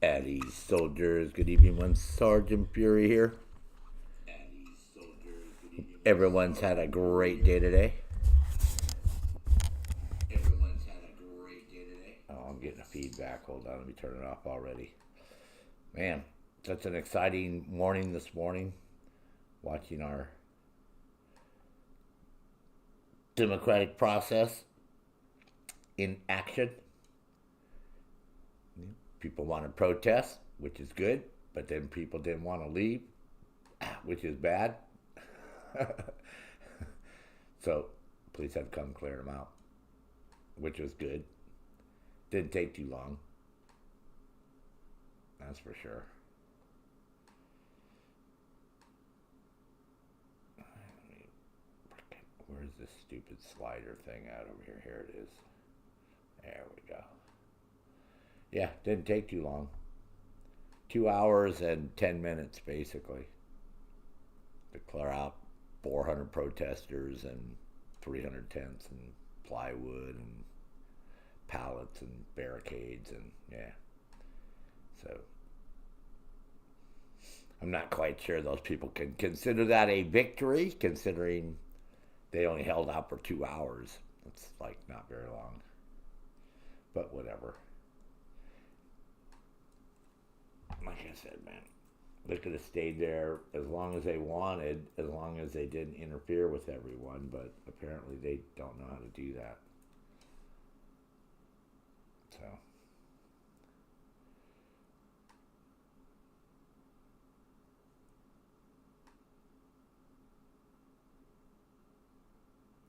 Eddie soldiers, good evening. One Sergeant Fury here. Everyone's had a great day today. Oh, I'm getting a feedback. Hold on, let me turn it off already. Man, such an exciting morning this morning. Watching our democratic process in action. People want to protest, which is good, but then people didn't want to leave, which is bad. So police had to come clear them out, which was good. Didn't take too long. That's for sure. Where's this stupid slider thing out over here? Here it is. There we go. Yeah, didn't take too long. 2 hours and 10 minutes, basically, to clear out 400 protesters and 300 tents and plywood and pallets and barricades and yeah. So I'm not quite sure those people can consider that a victory, considering they only held out for 2 hours. That's like not very long. But whatever. Like I said, man, they could have stayed there as long as they wanted, as long as they didn't interfere with everyone, but apparently they don't know how to do that. So,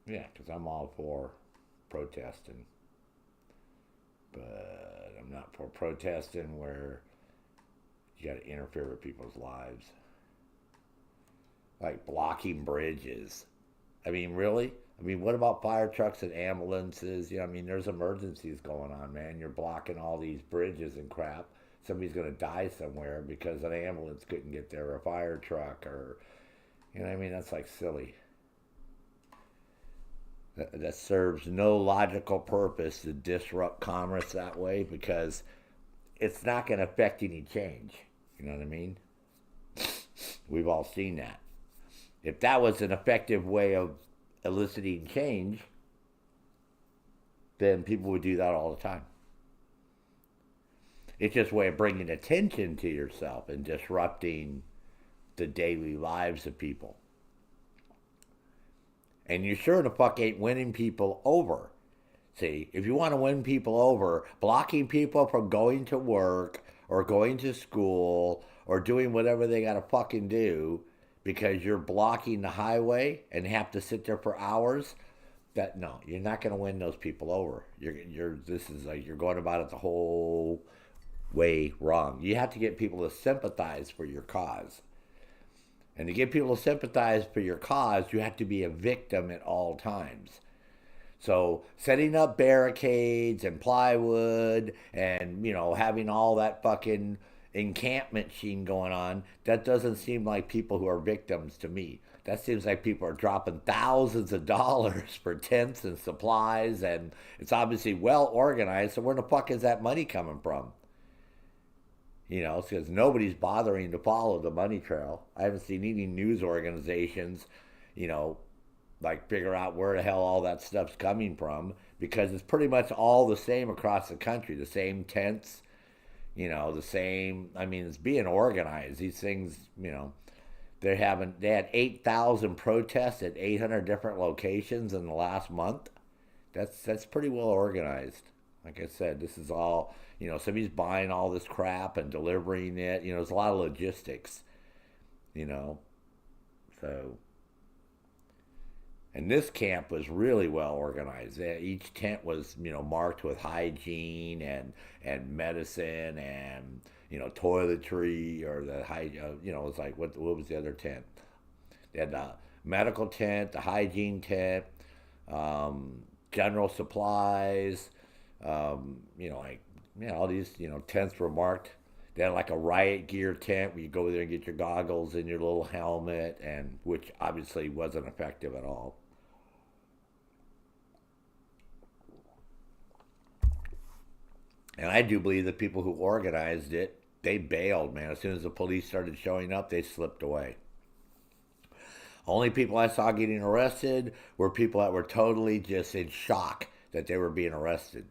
yeah, because I'm all for protesting, but I'm not for protesting where you got to interfere with people's lives. Like blocking bridges. I mean, really? I mean, what about fire trucks and ambulances? You know, I mean, there's emergencies going on, man. You're blocking all these bridges and crap. Somebody's going to die somewhere because an ambulance couldn't get there, or a fire truck, or, you know what I mean? That's like silly. That serves no logical purpose to disrupt commerce that way, because it's not going to affect any change. You know what I mean? We've all seen that. If that was an effective way of eliciting change, then people would do that all the time. It's just a way of bringing attention to yourself and disrupting the daily lives of people. And you sure the fuck ain't winning people over. See, if you want to win people over, blocking people from going to work or going to school or doing whatever they got to fucking do because you're blocking the highway and have to sit there for hours, that no, you're not going to win those people over. This is like you're going about it the whole way wrong. You have to get people to sympathize for your cause. And to get people to sympathize for your cause, you have to be a victim at all times. So setting up barricades and plywood and, you know, having all that fucking encampment scene going on, that doesn't seem like people who are victims to me. That seems like people are dropping thousands of dollars for tents and supplies, and it's obviously well organized. So where the fuck is that money coming from? You know, because nobody's bothering to follow the money trail. I haven't seen any news organizations, you know, like figure out where the hell all that stuff's coming from, because it's pretty much all the same across the country. The same tents, you know, the same. I mean, it's being organized. These things, you know, they had 8,000 protests at 800 different locations in the last month. That's pretty well organized. Like I said, this is all, you know, somebody's buying all this crap and delivering it. You know, there's a lot of logistics, you know. So, and this camp was really well organized. Each tent was, you know, marked with hygiene and medicine and, you know, toiletry, or you know, it's like, what was the other tent? They had the medical tent, the hygiene tent, general supplies, you know, like, you know, all these, you know, tents were marked. They had like a riot gear tent where you go there and get your goggles and your little helmet, and which obviously wasn't effective at all. And I do believe the people who organized it they bailed, man. As soon as the police started showing up, they slipped away. Only people I saw getting arrested were people that were totally just in shock that they were being arrested.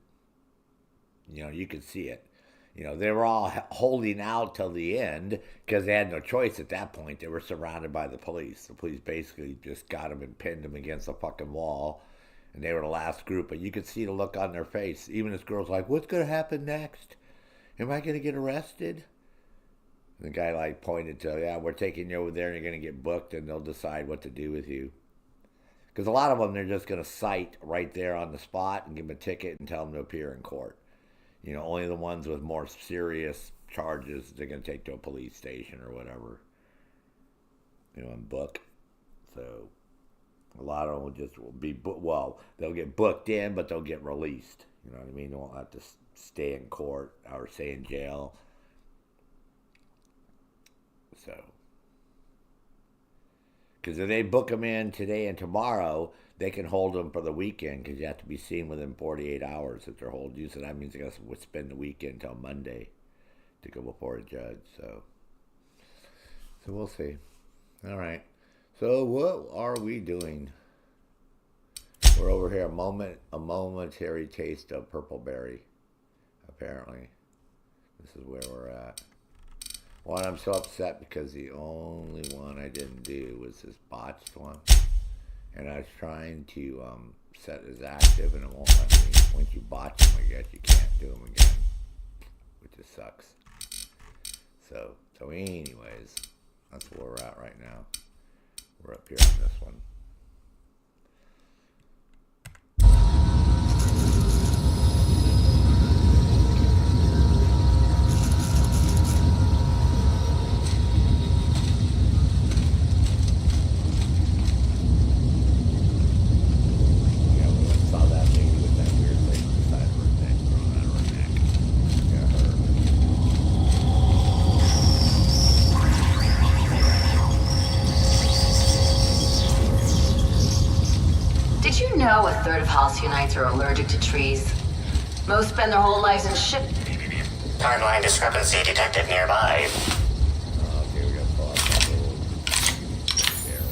You know, you could see it. You know, they were all holding out till the end because they had no choice at that point. They were surrounded by the police. The police basically just got them and pinned them against the fucking wall. And they were the last group. But you could see the look on their face. Even this girl's like, what's going to happen next? Am I going to get arrested? The guy like pointed to, yeah, we're taking you over there and you're going to get booked and they'll decide what to do with you. Because a lot of them, they're just going to cite right there on the spot and give them a ticket and tell them to appear in court. You know, only the ones with more serious charges they're going to take to a police station or whatever. You know, and book. So a lot of them will be, well, they'll get booked in, but they'll get released. You know what I mean? They won't have to stay in court or stay in jail. So, because if they book them in today and tomorrow, they can hold them for the weekend because you have to be seen within 48 hours if they're holding you. So that means they got to spend the weekend until Monday to go before a judge. So we'll see. All right. So what are we doing? We're over here a momentary taste of purple berry. Apparently, this is where we're at. One, I'm so upset because the only one I didn't do was this botched one. And I was trying to set as active and it won't let me. Once you botch them, I guess you can't do them again. Which just sucks. So anyways, that's where we're at right now. We're up here on this one. A third of Halcyonites are allergic to trees. Most spend their whole lives in ship. Timeline discrepancy detected nearby. Okay, we got to pull out that little arrow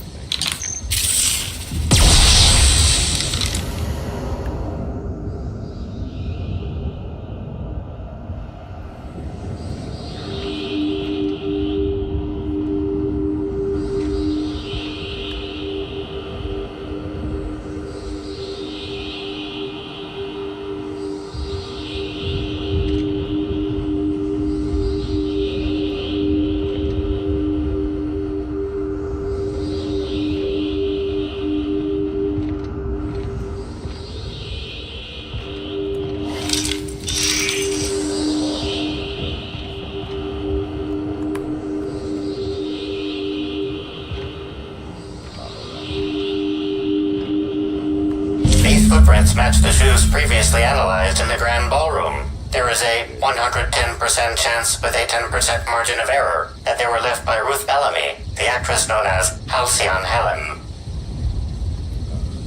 Footprints match the shoes previously analyzed in the Grand Ballroom. There is a 110% chance with a 10% margin of error that they were left by Ruth Bellamy, the actress known as Halcyon Helen.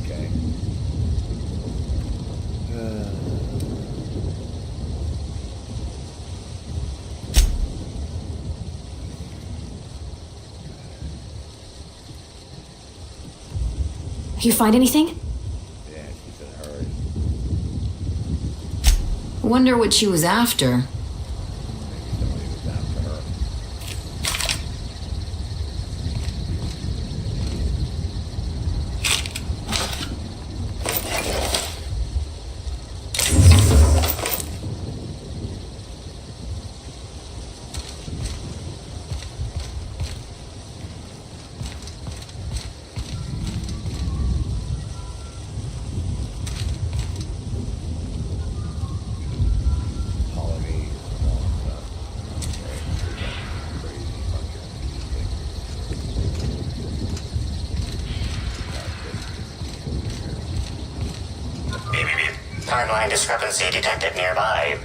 Okay. You find anything? Wonder what she was after. Timeline discrepancy detected nearby.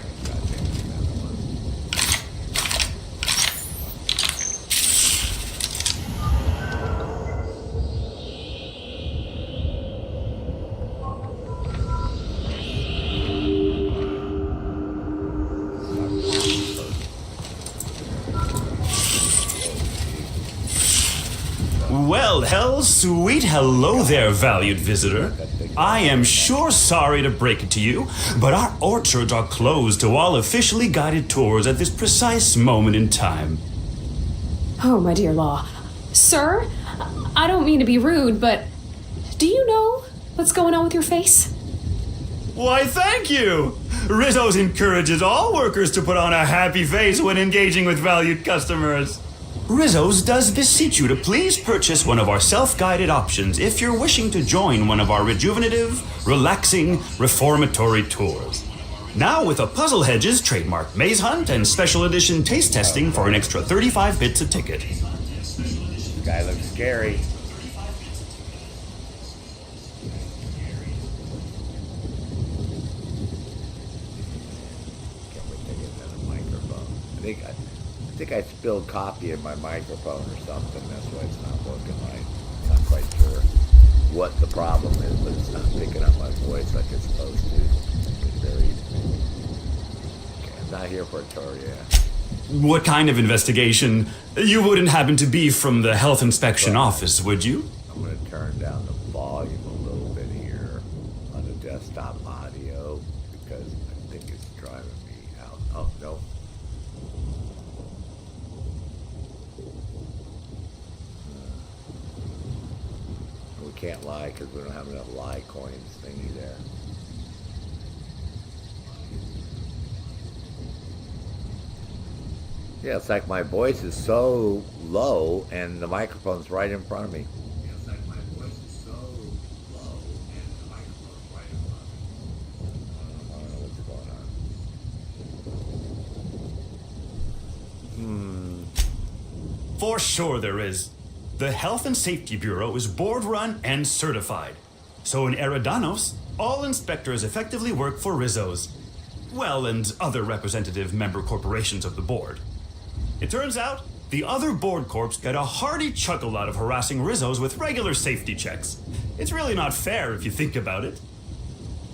Well, sweet hello there, valued visitor. I am sure sorry to break it to you, but our orchards are closed to all officially guided tours at this precise moment in time. Oh, my dear Law. Sir, I don't mean to be rude, but do you know what's going on with your face? Why, thank you! Rizzo's encourages all workers to put on a happy face when engaging with valued customers. Rizzo's does beseech you to please purchase one of our self-guided options if you're wishing to join one of our rejuvenative, relaxing, reformatory tours. Now with a Puzzle Hedges trademark maze hunt and special edition taste testing for an extra 35 bits a ticket. This guy looks scary. Can't wait to get another microphone. I think I spilled coffee in my microphone or something. That's why it's not working right. I'm not quite sure what the problem is, but it's not picking up my voice like it's supposed to. It's very... Okay, I'm not here for a tour yet. What kind of investigation? You wouldn't happen to be from the health inspection office, would you? I'm going to turn down the volume a little bit here on the desktop audio because I think it's driving me out. Oh, no. We can't lie because we don't have enough lie coins thingy there. Yeah, it's like my voice is so low and the microphone's right in front of me. Yeah, it's like my voice is so low and the microphone's right in front of me. I don't know what's going on. For sure there is. The Health and Safety Bureau is board-run and certified. So in Eridanos, all inspectors effectively work for Rizzo's. Well, and other representative member corporations of the board. It turns out, the other board corps get a hearty chuckle out of harassing Rizzo's with regular safety checks. It's really not fair if you think about it.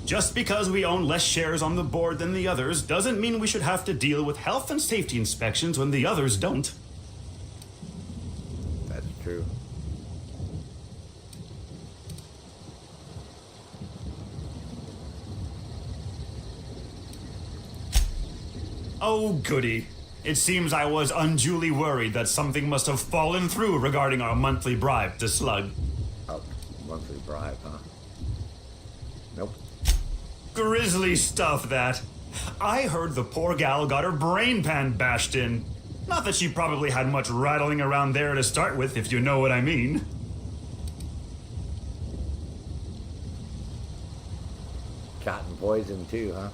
Just because we own less shares on the board than the others doesn't mean we should have to deal with health and safety inspections when the others don't. That's true. Oh, goody. It seems I was unduly worried that something must have fallen through regarding our monthly bribe to Slug. Oh, monthly bribe, huh? Nope. Grisly stuff, that. I heard the poor gal got her brain pan bashed in. Not that she probably had much rattling around there to start with, if you know what I mean. Cotton poison too, huh?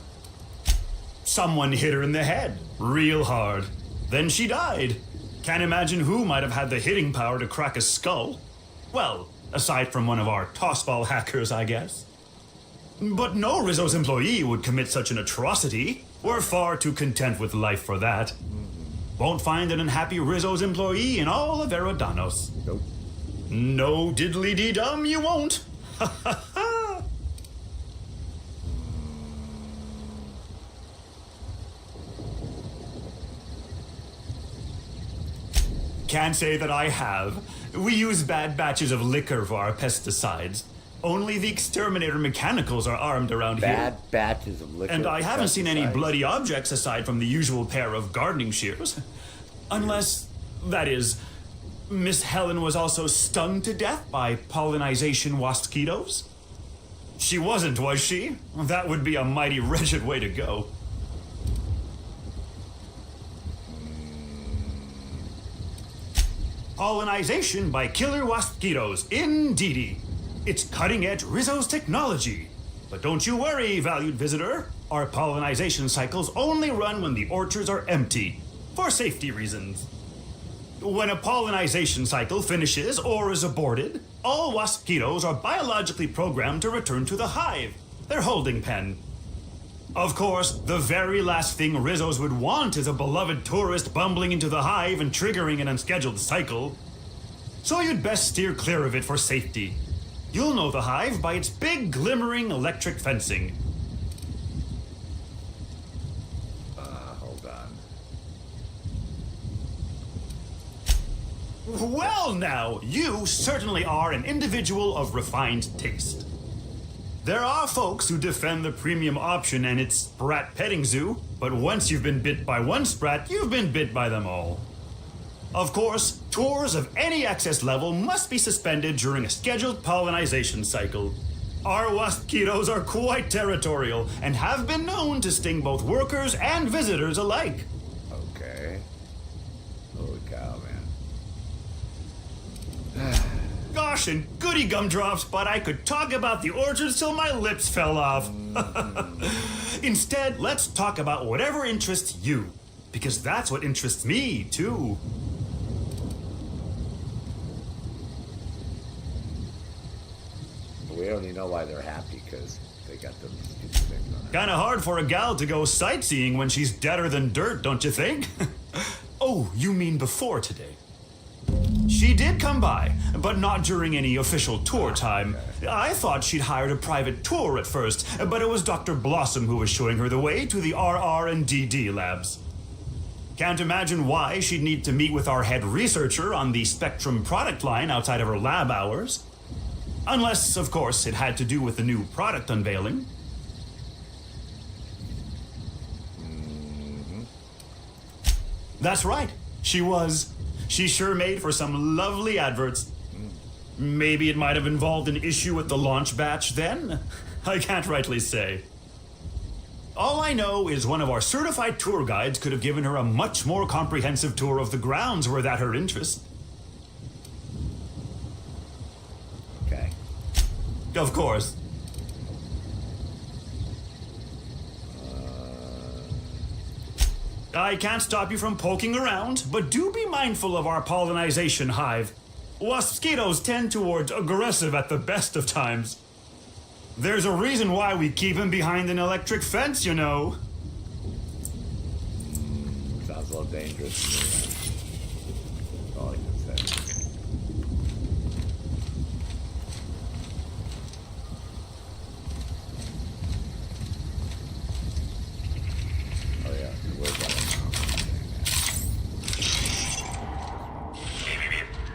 Someone hit her in the head, real hard. Then she died. Can't imagine who might have had the hitting power to crack a skull. Well, aside from one of our tossball hackers, I guess. But no Rizzo's employee would commit such an atrocity. We're far too content with life for that. Won't find an unhappy Rizzo's employee in all of Eridanos. Nope. No diddly-dee-dum, you won't. Ha ha ha. Can't say that I have. We use bad batches of liquor for our pesticides. Only the exterminator mechanicals are armed around here. Bad batches of liquor. And I haven't seen any pesticides. bloody objects aside from the usual pair of gardening shears. Unless, that is, Miss Helen was also stung to death by pollinization wasquitos? She wasn't, was she? That would be a mighty wretched way to go. Pollinization by killer wasquitos, indeedy. It's cutting-edge Rizzo's technology. But don't you worry, valued visitor. Our pollinization cycles only run when the orchards are empty, for safety reasons. When a pollinization cycle finishes or is aborted, all wasquitos are biologically programmed to return to the hive, their holding pen. Of course, the very last thing Rizzo's would want is a beloved tourist bumbling into the hive and triggering an unscheduled cycle. So you'd best steer clear of it for safety. You'll know the hive by its big, glimmering electric fencing. Hold on. Well, now, you certainly are an individual of refined taste. There are folks who defend the premium option and its sprat petting zoo, but once you've been bit by one sprat, you've been bit by them all. Of course, tours of any excess level must be suspended during a scheduled pollinization cycle. Our waspitos are quite territorial and have been known to sting both workers and visitors alike. Okay. Holy cow, man. Gosh, and goody gumdrops, but I could talk about the orchards till my lips fell off. Instead, let's talk about whatever interests you, because that's what interests me, too. We only know why they're happy, because they got them stupid things on it. Kinda hard for a gal to go sightseeing when she's deader than dirt, don't you think? Oh, you mean before today? She did come by, but not during any official tour time. I thought she'd hired a private tour at first, but it was Dr. Blossom who was showing her the way to the RR and DD labs. Can't imagine why she'd need to meet with our head researcher on the Spectrum product line outside of her lab hours. Unless, of course, it had to do with the new product unveiling. That's right. She was. She sure made for some lovely adverts. Maybe it might have involved an issue with the launch batch then? I can't rightly say. All I know is one of our certified tour guides could have given her a much more comprehensive tour of the grounds were that her interest. Okay. Of course. I can't stop you from poking around, but do be mindful of our pollinization hive. Waspitos tend towards aggressive at the best of times. There's a reason why we keep him behind an electric fence, you know. Sounds a little dangerous to me, man. That's all I can say. Oh yeah, where's that?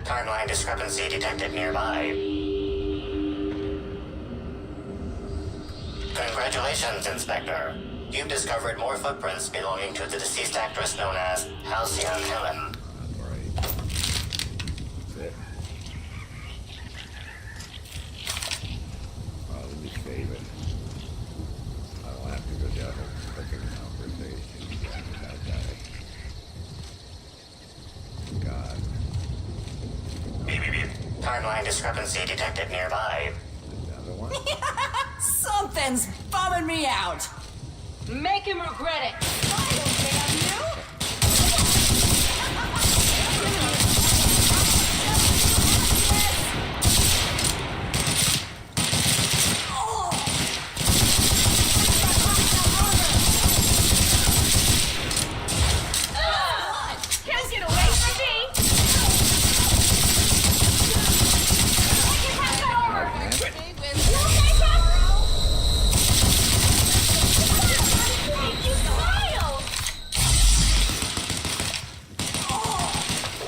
Timeline discrepancy detected nearby. Congratulations, Inspector. You've discovered more footprints belonging to the deceased actress known as Halcyon Helen. Right. That's it. Oh, let me save it. I don't have to go down a freaking conversation with that guy. God. Timeline discrepancy detected nearby. Another one? Something's bumming me out. Make him regret it. I don't damn you. Can't get away from me.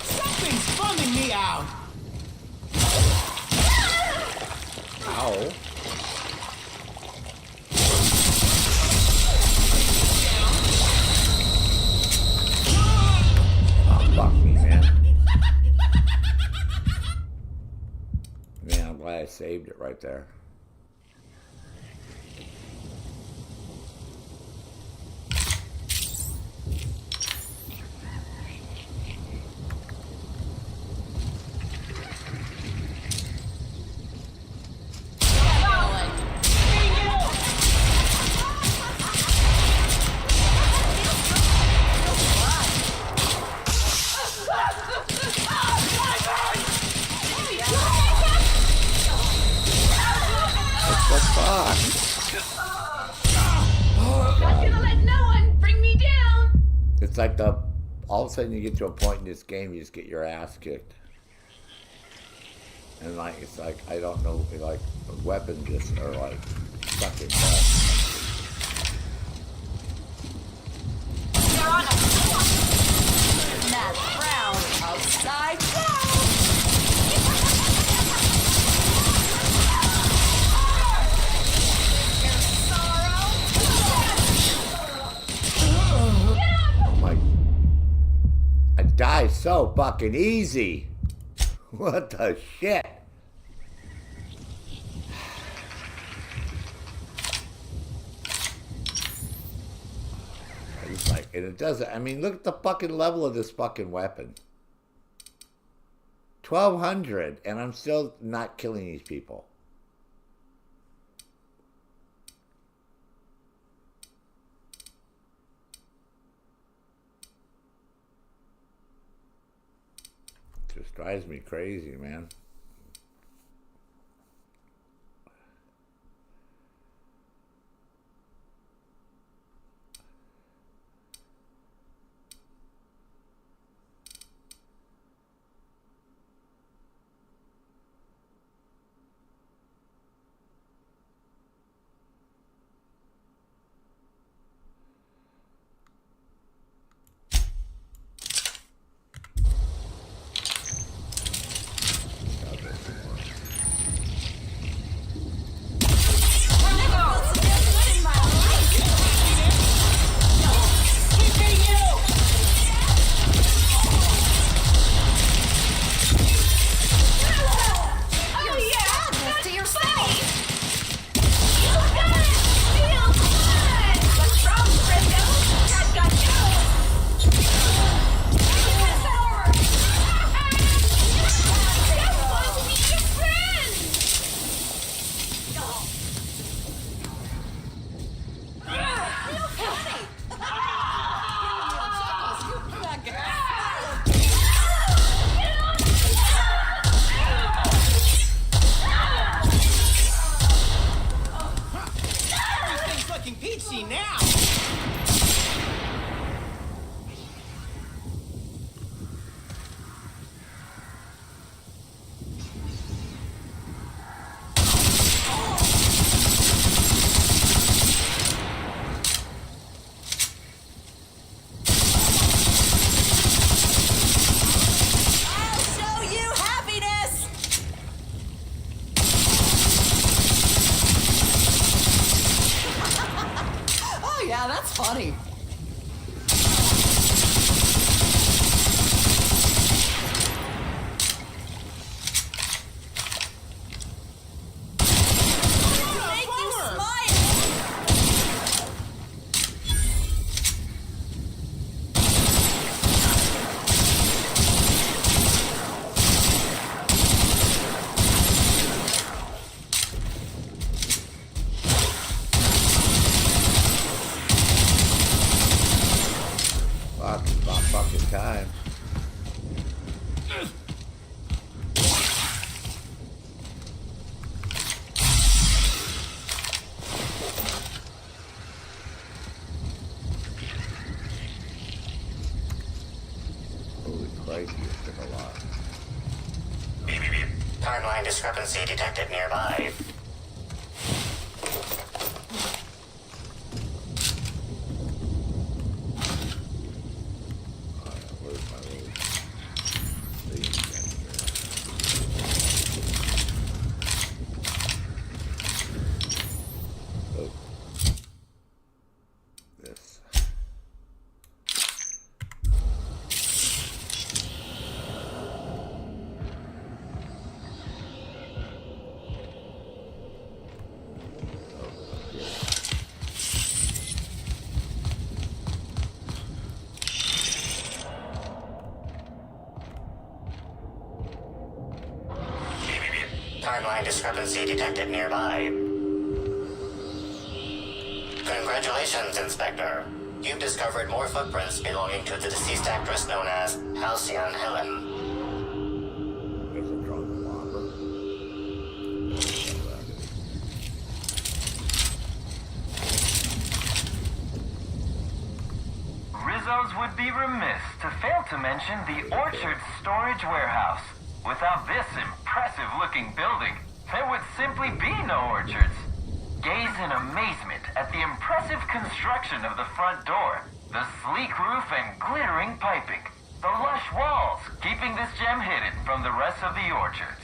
Something's bumming me out. Ow. Oh, fuck me, man. Man, I'm glad I saved it right there. What the fuck? Not gonna let no one bring me down. It's like all of a sudden you get to a point in this game, you just get your ass kicked. And like, it's like, I don't know, like, weapons just are like stuck in that. Matt Brown, outside down. die so fucking easy. What the shit? It's like, and it doesn't, I mean, look at the fucking level of this fucking weapon. 1,200, and I'm still not killing these people. Just drives me crazy, man. funny. Make you smile. Fuck, it's about fucking time. Holy Christ, this took a lot. Timeline discrepancy detected nearby. Where's my little thing here? Oh. This. Timeline discrepancy detected nearby. Congratulations, Inspector. You've discovered more footprints belonging to the deceased actress known as Halcyon Helen. There's a drunk bomber. Rizzo's would be remiss to fail to mention the Orchard Storage Warehouse. Without this impressive-looking building, there would simply be no orchards. Gaze in amazement at the impressive construction of the front door, the sleek roof and glittering piping, the lush walls keeping this gem hidden from the rest of the orchards.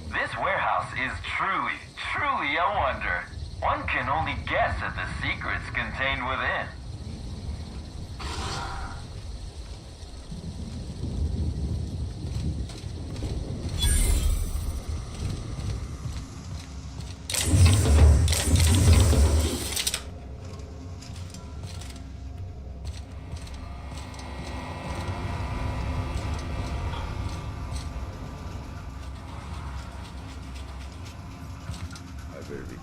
This warehouse is truly a wonder. One can only guess at the secrets contained within.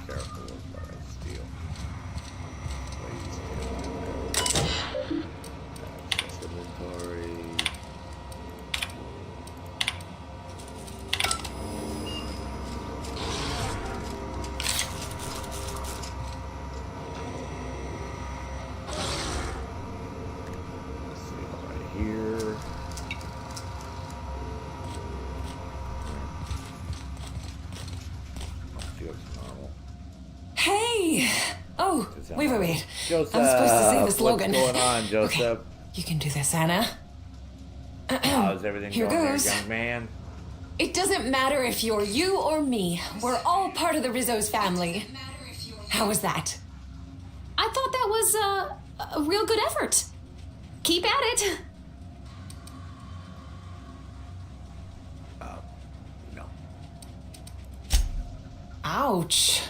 Careful with what I steal. That's inventory. Let's see, right here. Hey! Oh, wait. Joseph, I'm supposed to say the slogan. What's going on, Joseph? Okay, you can do this, Anna. How's everything Here going goes. there, young man? It doesn't matter if you're you or me. We're all part of the Rizzo's family. How was that? I thought that was a real good effort. Keep at it. No. Ouch.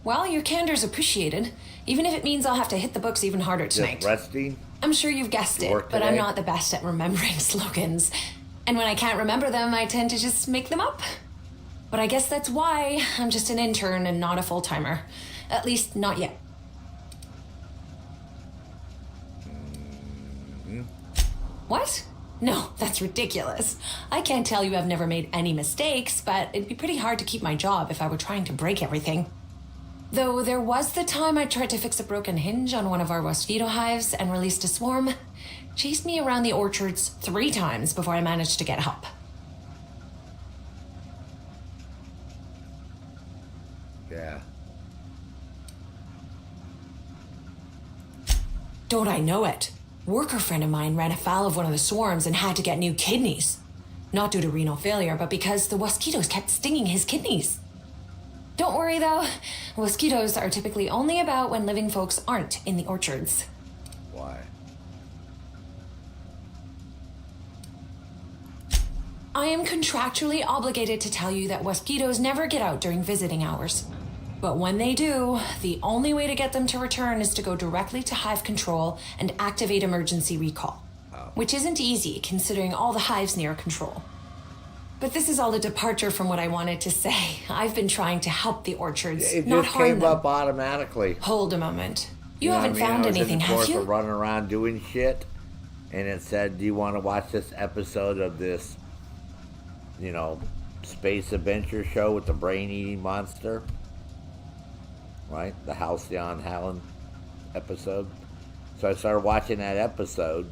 Well, your candor's appreciated, even if it means I'll have to hit the books even harder tonight. Just resting? I'm sure you've guessed You it, work but I'm today? not the best at remembering slogans. And when I can't remember them, I tend to just make them up. But I guess that's why I'm just an intern and not a full-timer. At least, not yet. What? No, that's ridiculous. I can't tell you I've never made any mistakes, but it'd be pretty hard to keep my job if I were trying to break everything. Though there was the time I tried to fix a broken hinge on one of our mosquito hives and released a swarm. Chased me around the orchards 3 times before I managed to get help. Yeah. Don't I know it? Worker friend of mine ran afoul of one of the swarms and had to get new kidneys. Not due to renal failure, but because the mosquitoes kept stinging his kidneys. Don't worry though, mosquitoes are typically only about when living folks aren't in the orchards. Why? I am contractually obligated to tell you that mosquitoes never get out during visiting hours. But when they do, the only way to get them to return is to go directly to hive control and activate emergency recall. Which isn't easy, considering all the hives near control. But this is all a departure from what I wanted to say. I've been trying to help the orchards, It not just harm came them. up automatically. Hold a moment. You know what haven't I mean? found I was anything, in the have course you? of running around doing shit, and it said, "Do you want to watch this episode of this, space adventure show with the brain-eating monster?" Right, the Halcyon Helen episode. So I started watching that episode,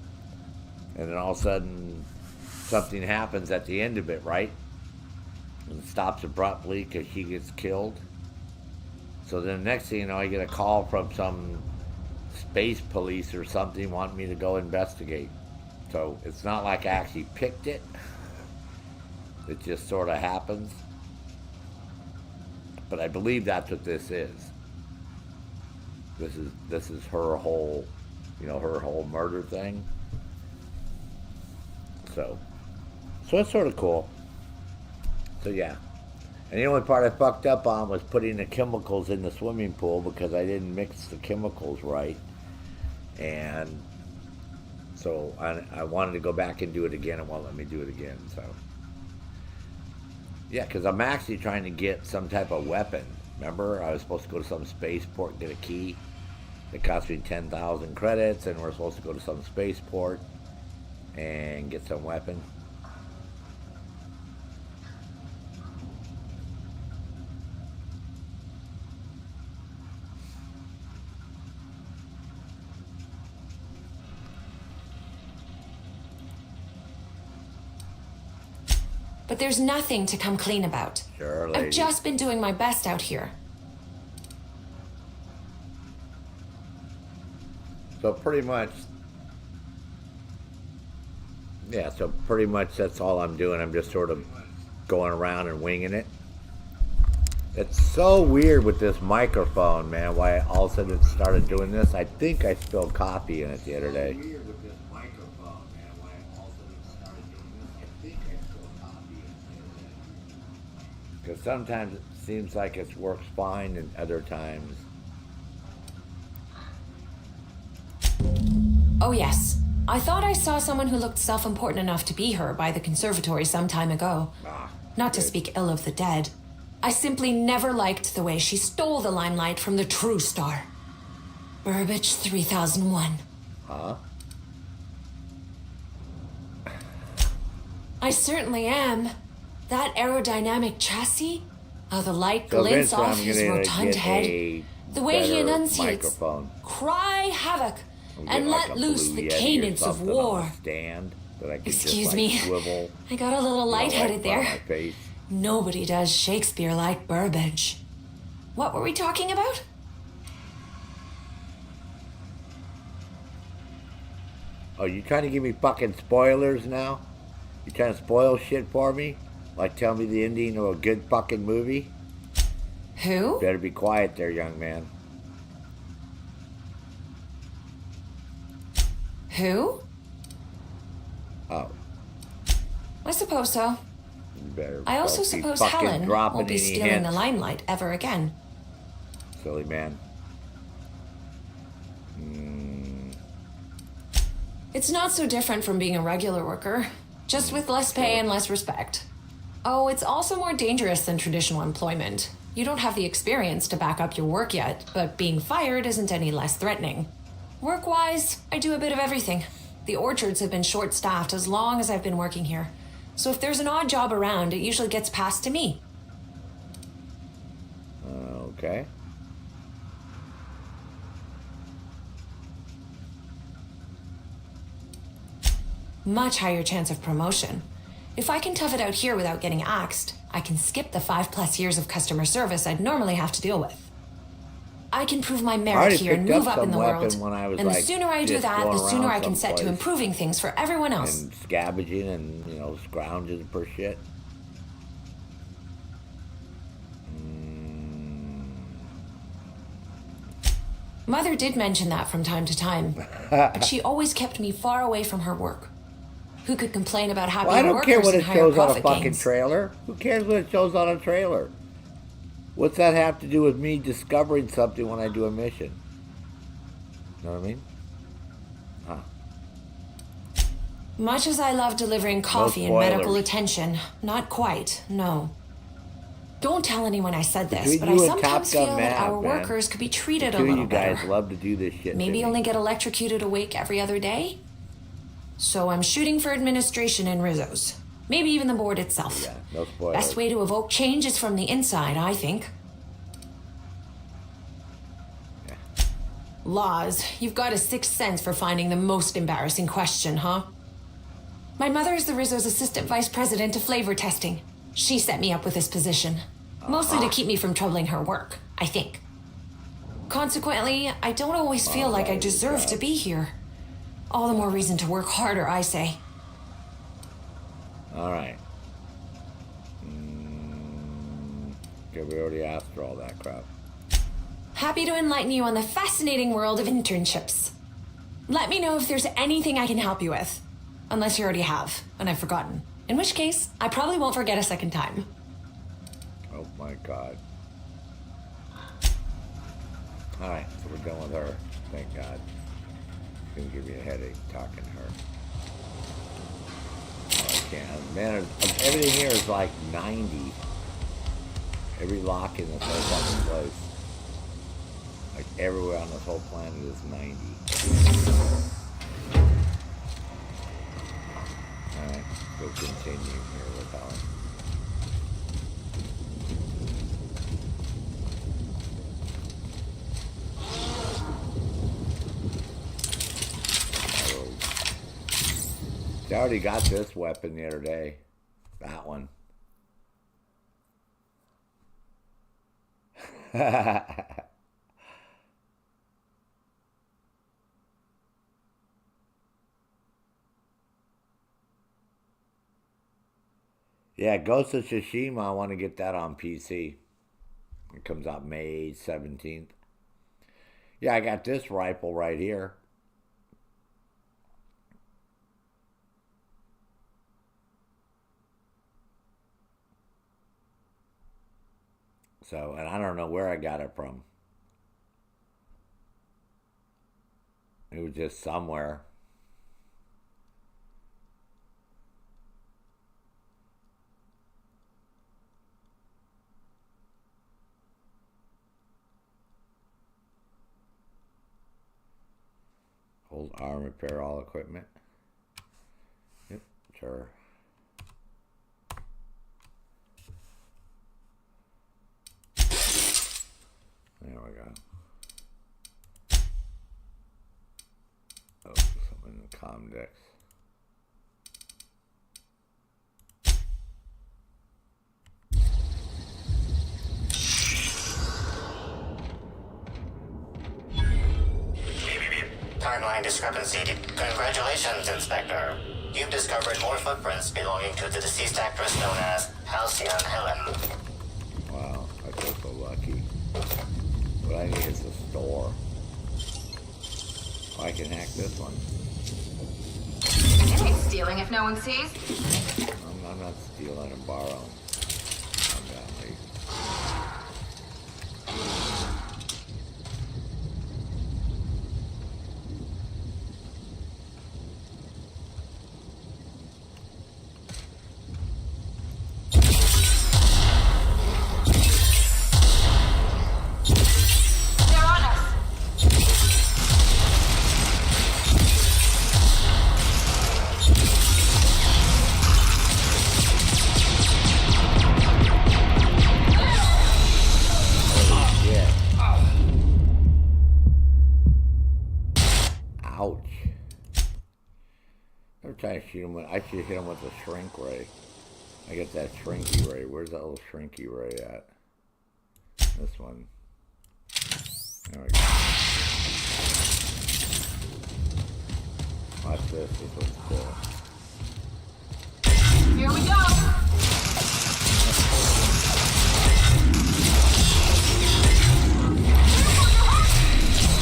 and then all of a sudden, something happens at the end of it, right? And it stops abruptly because she gets killed. So then the next thing you know, I get a call from some space police or something wanting me to go investigate. So it's not like I actually picked it. It just sort of happens. But I believe that's what this is. This is her whole, her whole murder thing. So it's sort of cool. So yeah. And the only part I fucked up on was putting the chemicals in the swimming pool because I didn't mix the chemicals right. And so I wanted to go back and do it again. It won't let me do it again. So yeah, because I'm actually trying to get some type of weapon. Remember, I was supposed to go to some spaceport and get a key. It cost me 10,000 credits, and we're supposed to go to some spaceport and get some weapon. But there's nothing to come clean about. Sure, lady. I've just been doing my best out here. So pretty much that's all I'm doing. I'm just sort of going around and winging it. It's so weird with this microphone, man, why all of a sudden it started doing this. I think I spilled coffee in it the other day. Because sometimes it seems like it works fine, and other times... Oh yes. I thought I saw someone who looked self-important enough to be her by the conservatory some time ago. Not to speak ill of the dead. I simply never liked the way she stole the limelight from the true star. Burbage 3001. Huh? I certainly am. That aerodynamic chassis, how the light So glints eventually off I'm his gonna rotund get head, a the way he better enunciates, microphone. cry havoc, I'll and get like let a loose Blue the Yeti or cadence of something on war. a stand that I can Excuse just, me. like, swivel. I got a little you know, lightheaded right in front there. of my face. Nobody does Shakespeare like Burbage. What were we talking about? Oh, you trying to give me fucking spoilers now? You trying to spoil shit for me? Like tell me the ending of a good fucking movie? Who? Better be quiet there, young man. Who? Oh, I suppose so. you better I also don't be suppose fucking Helen dropping won't be any stealing hints, the limelight ever again. silly man. It's not so different from being a regular worker, just with less pay and less respect. Oh, it's also more dangerous than traditional employment. You don't have the experience to back up your work yet, but being fired isn't any less threatening. Work-wise, I do a bit of everything. The orchards have been short-staffed as long as I've been working here. So if there's an odd job around, it usually gets passed to me. Okay. Much higher chance of promotion. If I can tough it out here without getting axed, I can skip the 5+ years of customer service I'd normally have to deal with. I can prove my I merit already here and picked move up up in some the weapon world. when I was, And the like, sooner I do just that, going the sooner around I can set to someplace. improving things for everyone else. And scavenging and, you know, scrounging for shit. Mother did mention that from time to time, but she always kept me far away from her work. Who could complain about happy Well, I don't workers care what and it higher shows on a profit fucking gains? trailer. Who cares what it shows on a trailer? What's that have to do with me discovering something when I do a mission? You know what I mean? Huh. Much as I love delivering coffee and medical spoilers. attention, not quite, no. Don't tell anyone I said this, Between but I you and Top sometimes Gun feel that Matt, our man. workers could be The treated two a of little you guys better. love to do this shit. Maybe to only me. get electrocuted awake every other day? So I'm shooting for administration in Rizzo's. Maybe even the board itself. Yeah, no spoilers. Best way to evoke change is from the inside, I think. Laws, you've got a sixth sense for finding the most embarrassing question, huh? My mother is the Rizzo's assistant vice president of flavor testing. She set me up with this position. Mostly to keep me from troubling her work, I think. Consequently, I don't always feel like I deserve to be here. All the more reason to work harder, I say. All right. Okay, we already asked for all that crap. Happy to enlighten you on the fascinating world of internships. Let me know if there's anything I can help you with. Unless you already have, and I've forgotten. In which case, I probably won't forget a second time. Oh my god. All right, so we're done with her. Thank God. It's gonna give me a headache talking to her. Oh, I can't. Man, everything here is like 90. Every lock in this whole fucking place. Like everywhere on this whole planet is 90. Alright, we'll continue here with Helen. I already got this weapon the other day. That one. Yeah, Ghost of Tsushima, I want to get that on PC. It comes out May 17th. Yeah, I got this rifle right here. So, and I don't know where I got it from. It was just somewhere. Tools, arm repair, all equipment. Yep, sure. There we go. Oh, something in the Comdex. Timeline discrepancy. Congratulations, Inspector. You've discovered more footprints belonging to the deceased actress known as Halcyon Helen. Wow, I feel so lucky. What I need is the store. Oh, I can hack this one. It ain't stealing if no one sees. I'm not stealing and borrowing. I'm down, mate. They're on us. Yeah. Ouch. I'm trying to shoot him with, I should hit him with a shrink ray. I get that shrinky ray. Where's that little shrinky ray at? This one. There we go. Watch this. This one's cool. Here we go.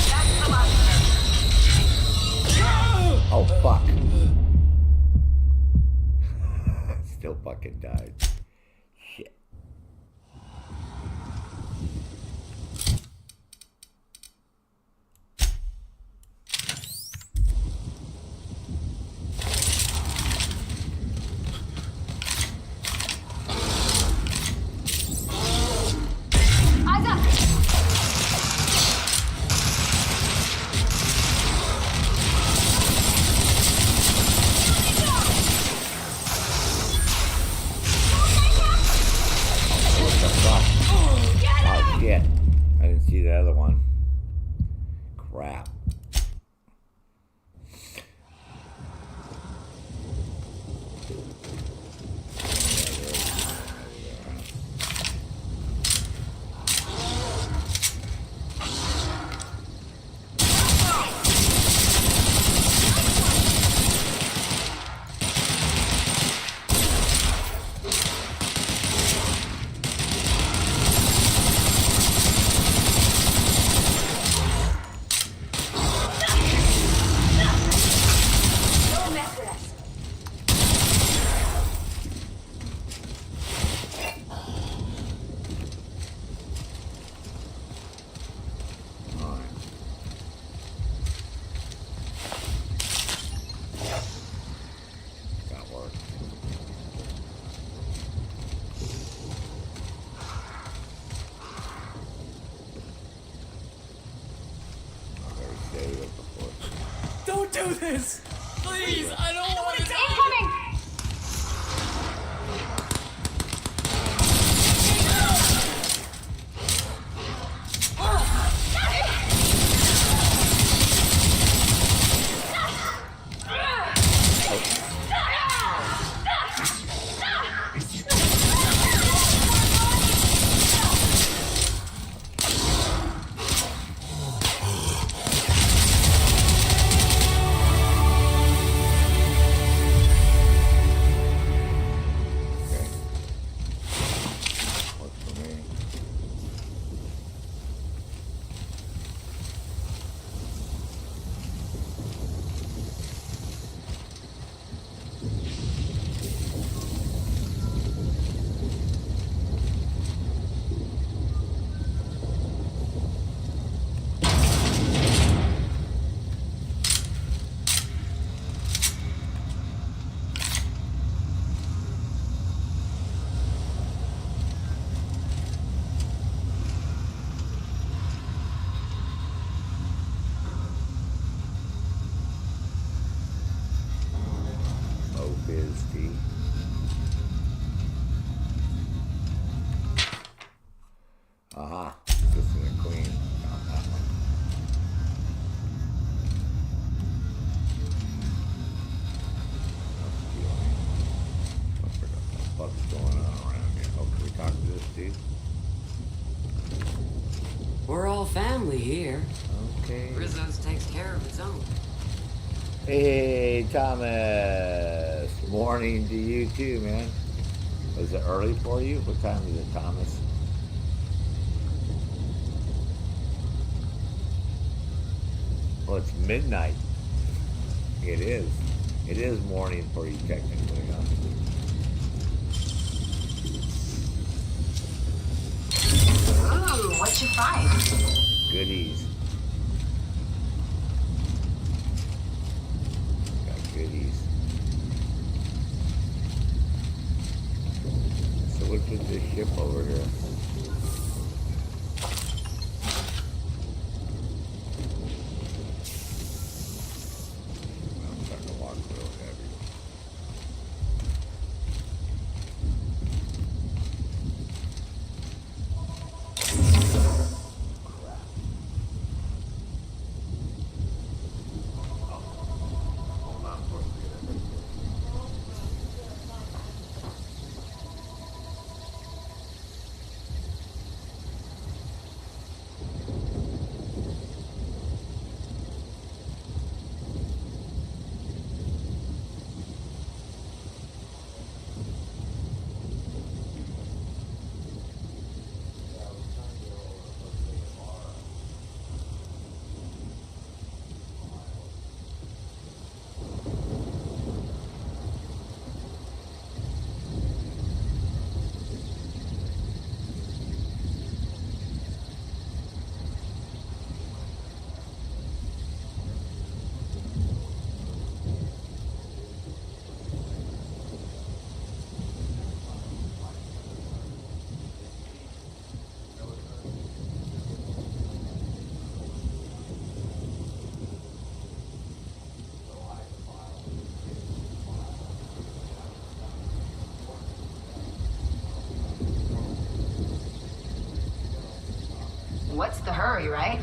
That's the last Oh, fuck. Still fucking died. Shit. Eyes up. What the fuck? Oh, shit. I didn't see the other one. Crap. Don't mess with us. Alright. That worked. I better save it before. Don't do this! Please, I don't want to die! Incoming! see. Aha, this is a queen. Found that one. What's going on around here? Oh, can we talk to this dude? We're all family here. Okay. Rizzo's takes care of its own. Hey, Thomas. Morning to you too, man. Was it early for you? What time is it, Thomas? Well, it's midnight. It is. It is morning for you, technically, huh? Ooh, what you find? Goodies. Got goodies. So what's with this ship over here? I'm starting to walk real heavy. What's the hurry, right?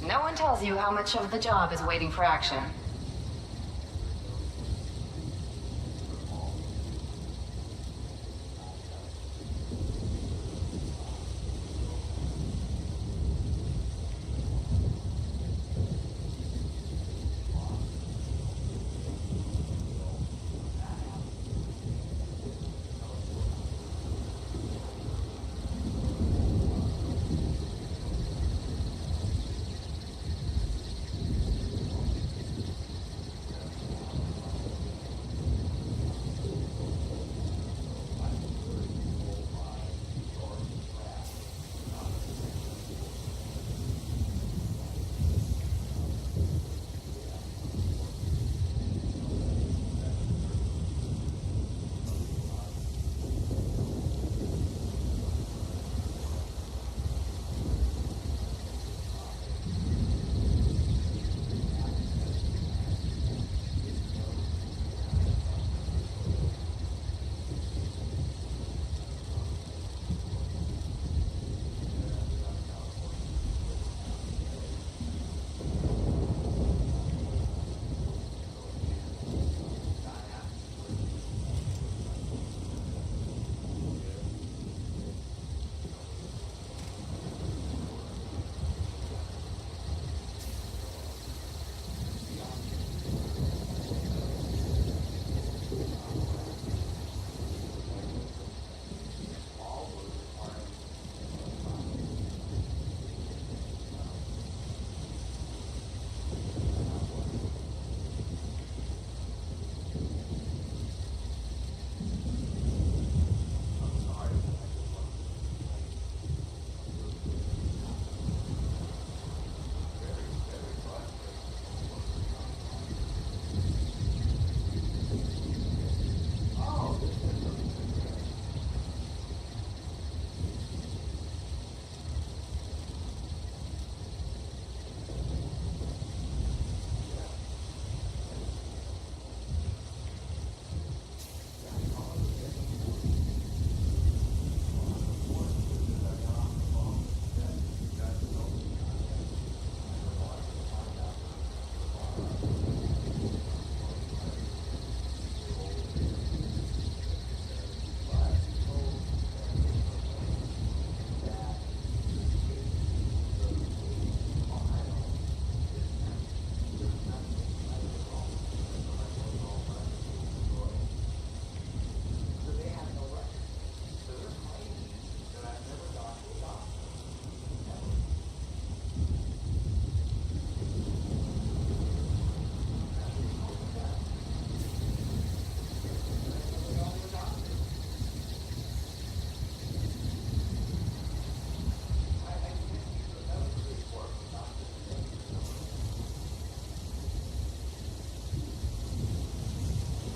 No one tells you how much of the job is waiting for action.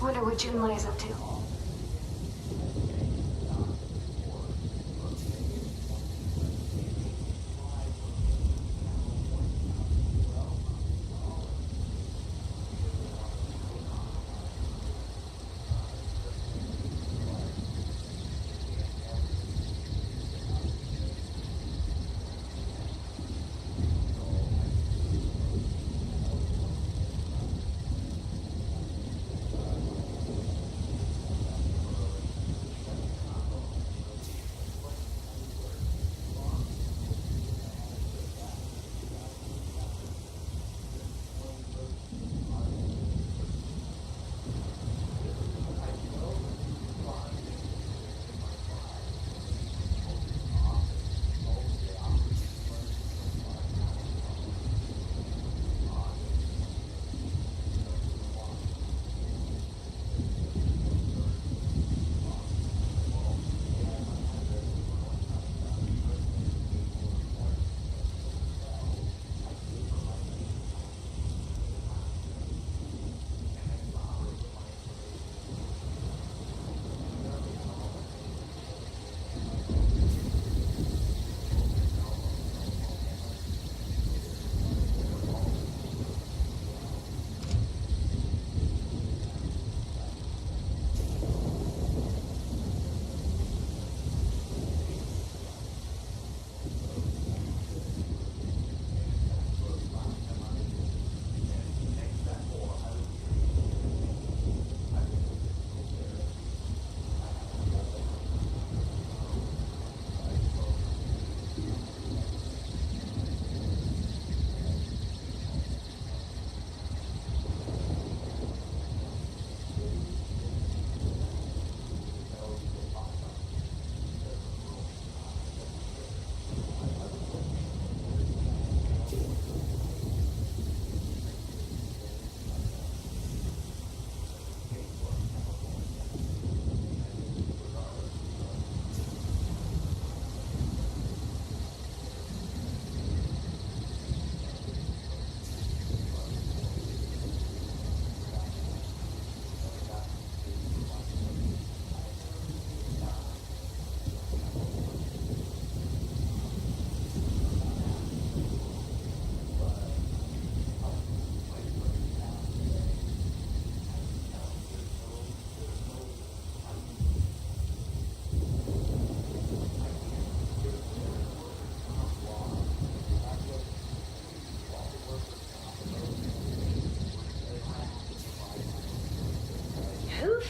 Wonder what Junlei is up to.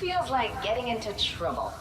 feels like getting into trouble.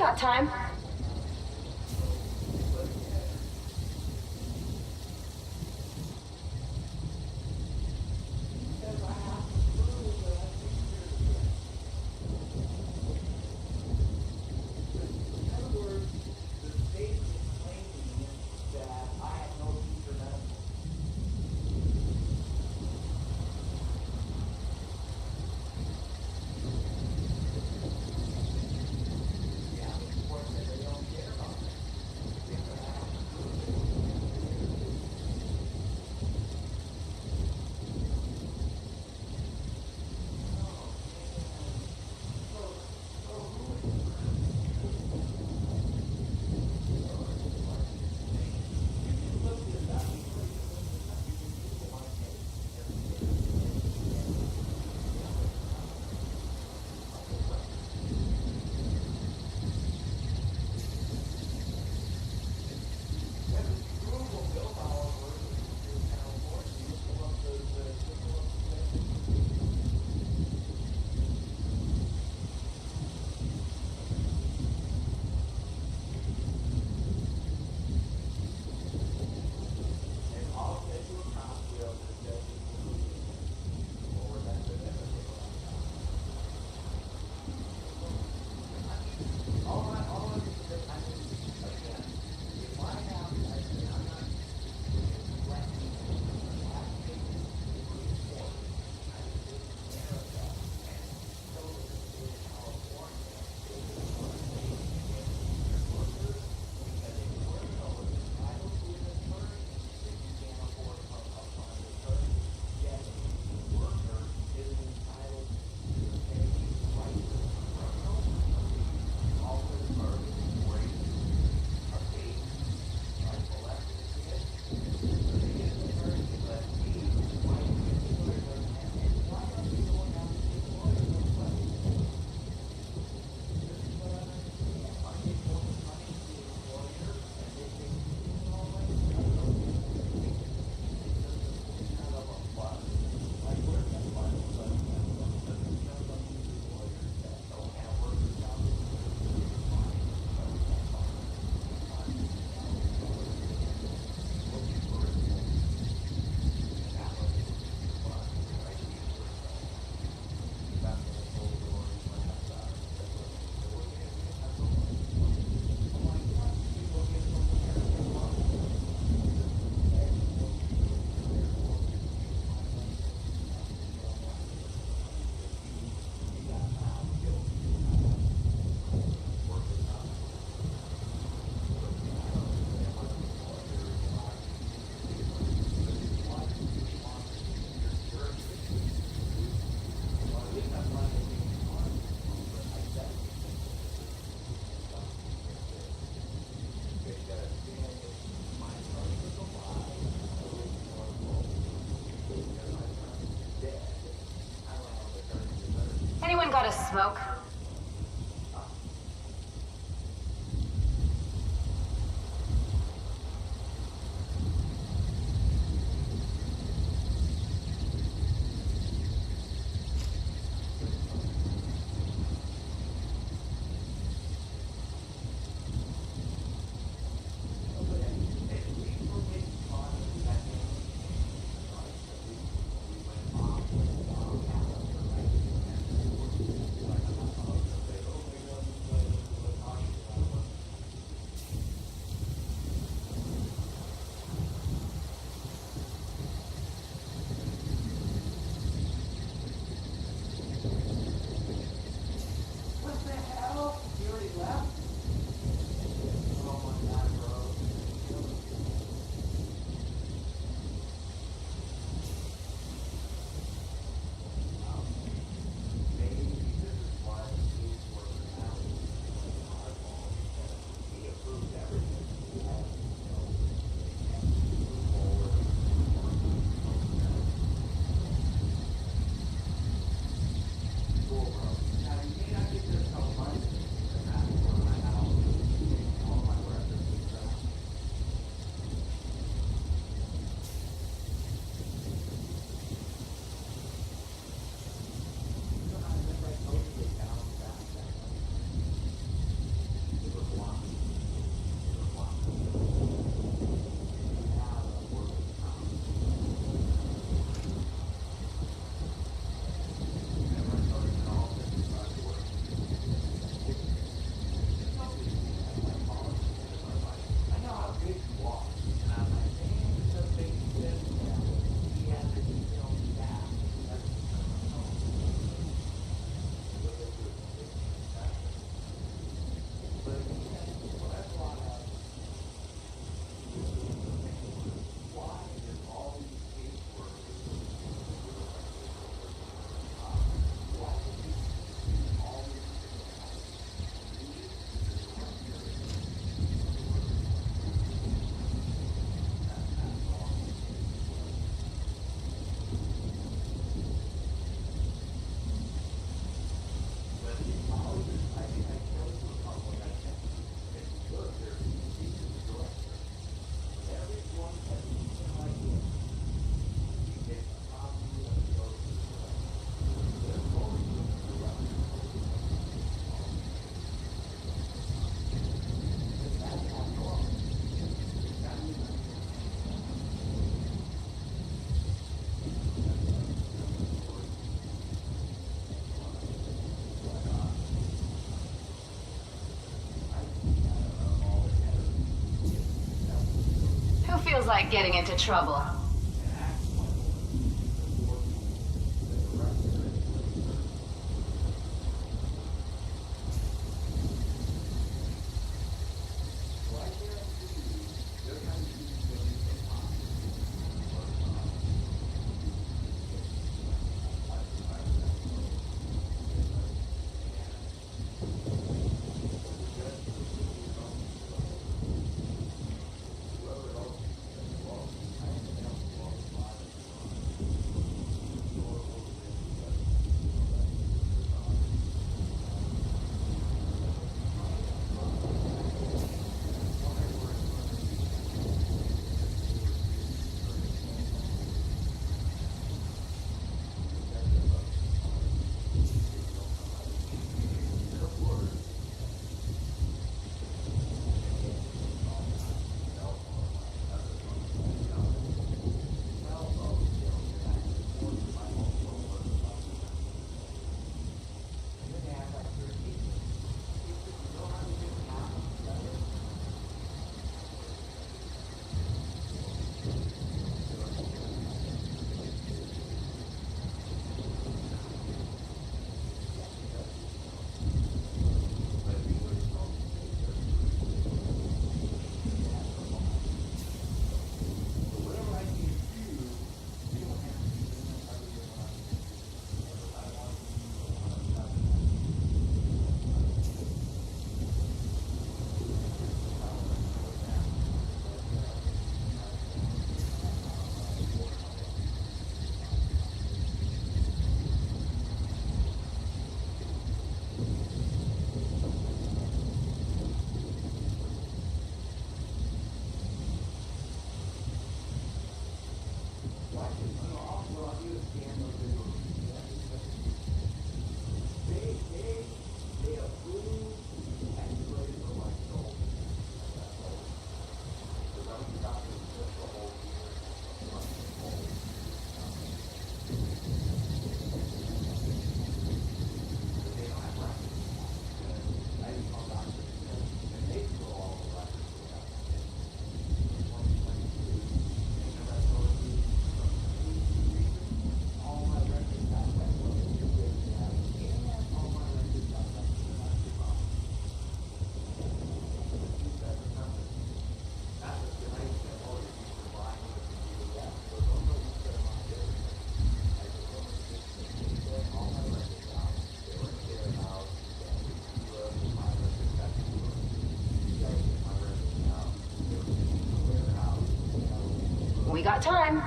Got time. got a smoke? Feels like getting into trouble. We got time.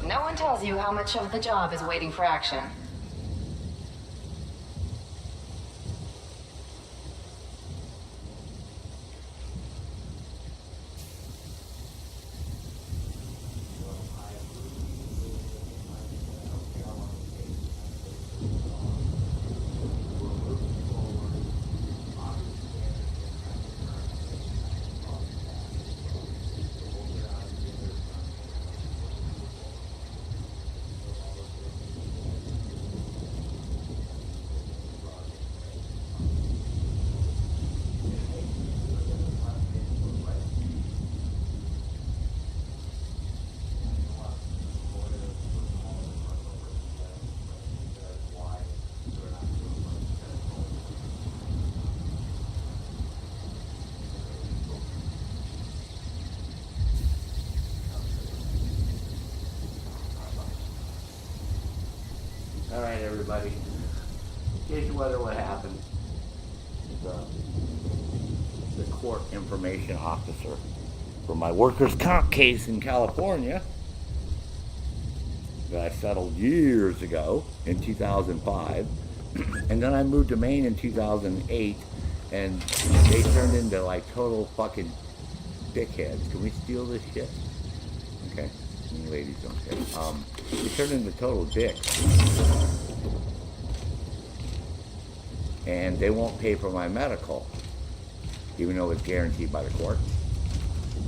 No one tells you how much of the job is waiting for action. All right, everybody. In case you wonder what happened, the court information officer for my workers' comp case in California that I settled years ago in 2005, and then I moved to Maine in 2008, and they turned into like total fucking dickheads. Can we steal this shit? Okay. You ladies don't care. They turned into total dicks. And they won't pay for my medical, even though it's guaranteed by the court.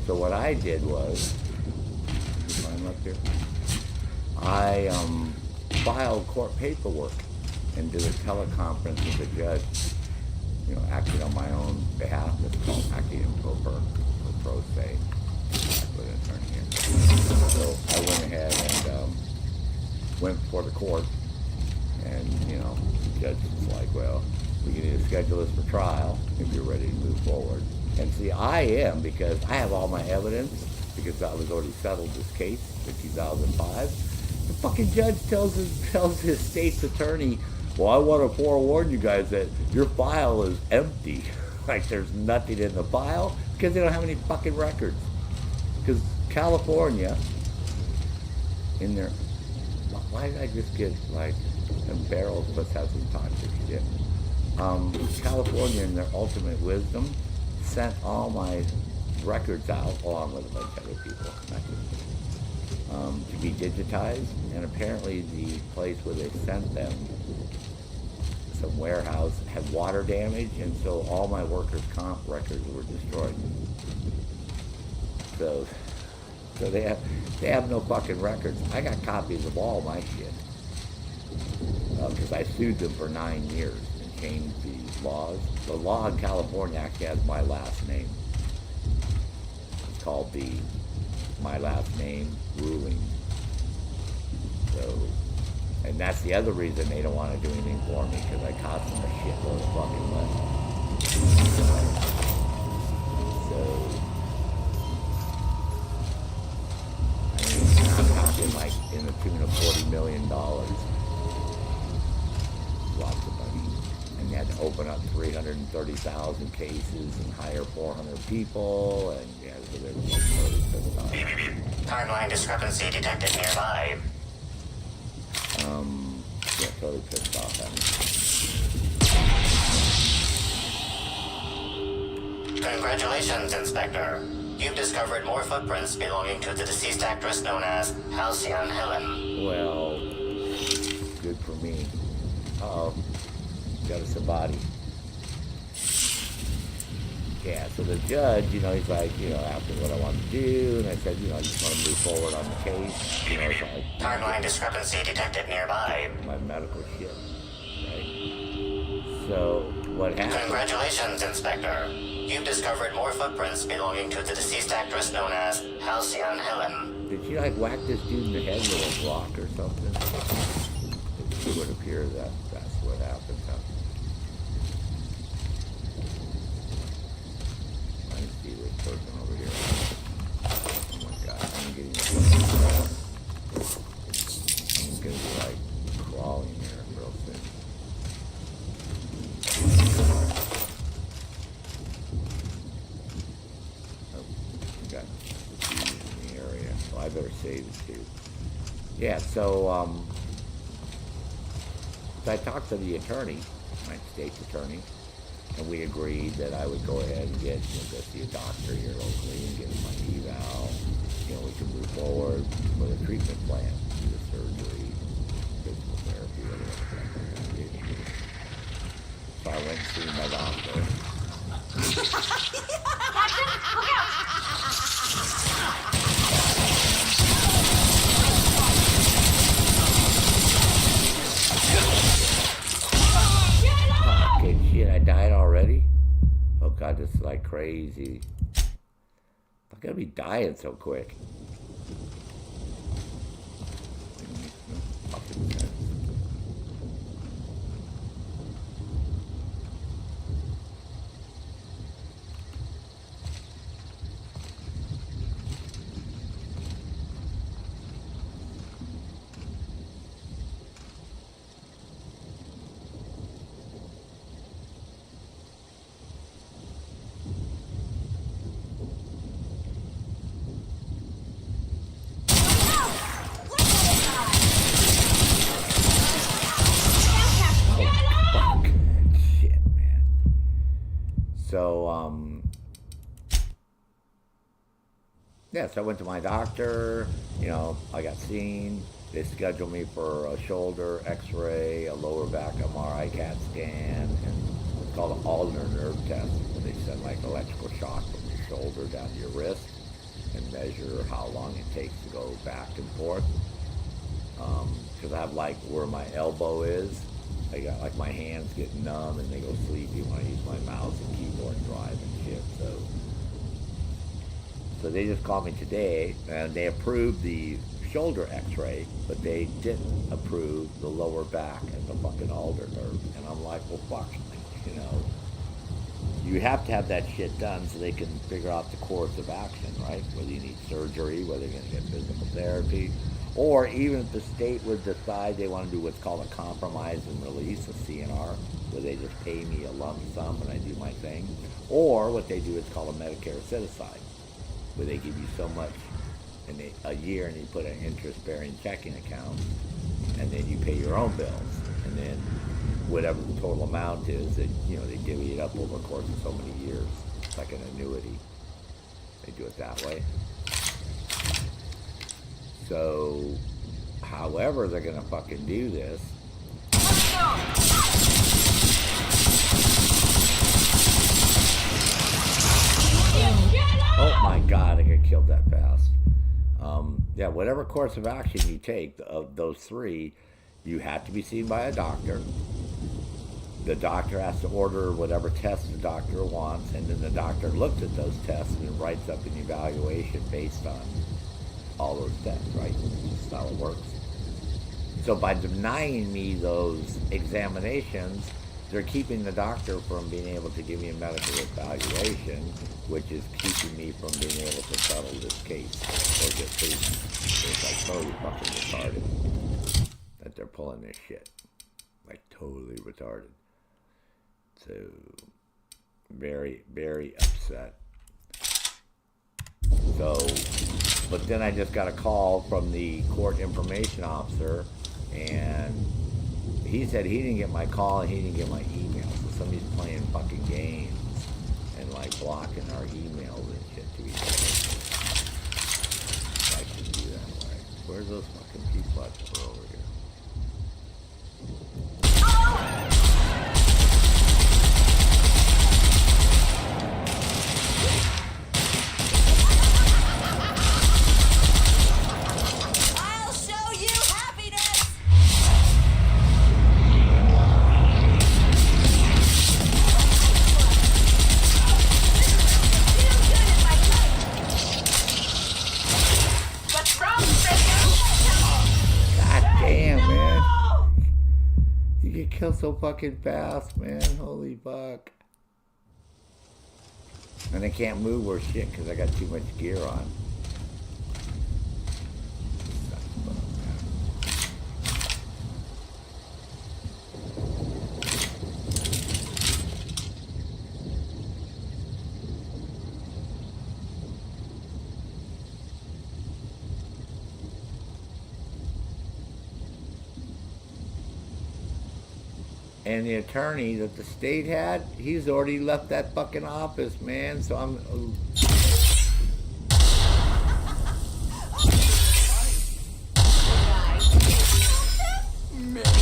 So what I did was, climb up here, I filed court paperwork and did a teleconference with the judge, acting on my own behalf. It's called acting in pro se. That's what an attorney is. So I went ahead and went before the court, and the judge was like, well, we need to schedule this for trial if you're ready to move forward. And see, I am, because I have all my evidence, because I was already settled this case in 2005. The fucking judge tells his state's attorney, well, I want to forewarn you guys that your file is empty. Like, there's nothing in the file, because they don't have any fucking records. Because California, in their, why did I just get, like, and barrels, let's have some toxic shit. California, in their ultimate wisdom, sent all my records out, along with a bunch of other people, to be digitized. And apparently the place where they sent them, some warehouse, had water damage, and so all my workers' comp records were destroyed. So they have no fucking records. I got copies of all my shit. Because I sued them for 9 years and changed the laws. The law in California actually has my last name. It's called the my last name ruling. So, and that's the other reason they don't want to do anything for me, because I cost them a shitload of fucking money. So, I'm talking like in the tune of $40 million. Lots of money. And you had to open up 330,000 cases and hire 400 people, and so they were totally pissed off. Timeline discrepancy detected nearby. Totally pissed off at me. Congratulations, Inspector. You've discovered more footprints belonging to the deceased actress known as Halcyon Helen. Well, good for me. Uh-oh. Got us a body. Yeah, so the judge, he's like, asked me what I wanted to do, and I said, I just want to move forward on the case. It's like, timeline discrepancy detected nearby. My medical shit, right? So, what happened? Congratulations, Inspector. You've discovered more footprints belonging to the deceased actress known as Halcyon Helen. Did she, whack this dude in the head with a rock or something? It would appear that that's what happened, huh? Person over here. Oh my god, I'm getting I'm gonna be like crawling here real soon. Oh, we got bees in the area. Well, I better save it too. Yeah, so I talked to the attorney, my state's attorney, and we agreed that I would go ahead and go see a doctor here locally and get my eval. We can move forward with a treatment plan, either surgery, physical therapy, whatever. So I went to see my doctor. Fucking shit, I died already? Oh god, this is like crazy. I'm gonna be dying so quick. Fucking sense. So I went to my doctor, I got seen. They scheduled me for a shoulder x-ray, a lower back MRI CAT scan, and it's called an ulnar nerve test, where they send like electrical shock from your shoulder down to your wrist and measure how long it takes to go back and forth. Because I have where my elbow is, I got my hands get numb and they go sleepy when I use my mouse. they just called me today, and they approved the shoulder x-ray, but they didn't approve the lower back and the fucking ulnar nerve. And I'm like, well, fuck, you know. You have to have that shit done so they can figure out the course of action, right? Whether you need surgery, whether you're going to get physical therapy, or even if the state would decide they want to do what's called a compromise and release, a CNR, where they just pay me a lump sum and I do my thing. Or what they do is called a Medicare set-aside, where they give you so much in a year and you put an interest-bearing checking account, and then you pay your own bills. And then whatever the total amount is, that, you know, they divvy it up over the course of so many years. It's like an annuity. They do it that way. So, however they're gonna fucking do this. Oh my god, I got killed that fast. Yeah, whatever course of action you take of those three, you have to be seen by a doctor. The doctor has to order whatever test the doctor wants, and then the doctor looks at those tests and writes up an evaluation based on all those tests, right? That's how it works. So by denying me those examinations, they're keeping the doctor from being able to give me a medical evaluation, which is keeping me from being able to settle this case or get treatment. So it's like totally fucking retarded that they're pulling this shit. Like totally retarded. So, very, very upset. So, but then I just got a call from the court information officer, and he said he didn't get my call and he didn't get my email. So somebody's playing fucking games and like blocking our emails and shit to each other. I can do that way. Where's those fucking people at that were over here? Kill so fucking fast, man. Holy fuck. And I can't move or shit because I got too much gear on. And the attorney that the state had, he's already left that fucking office, man. So I'm...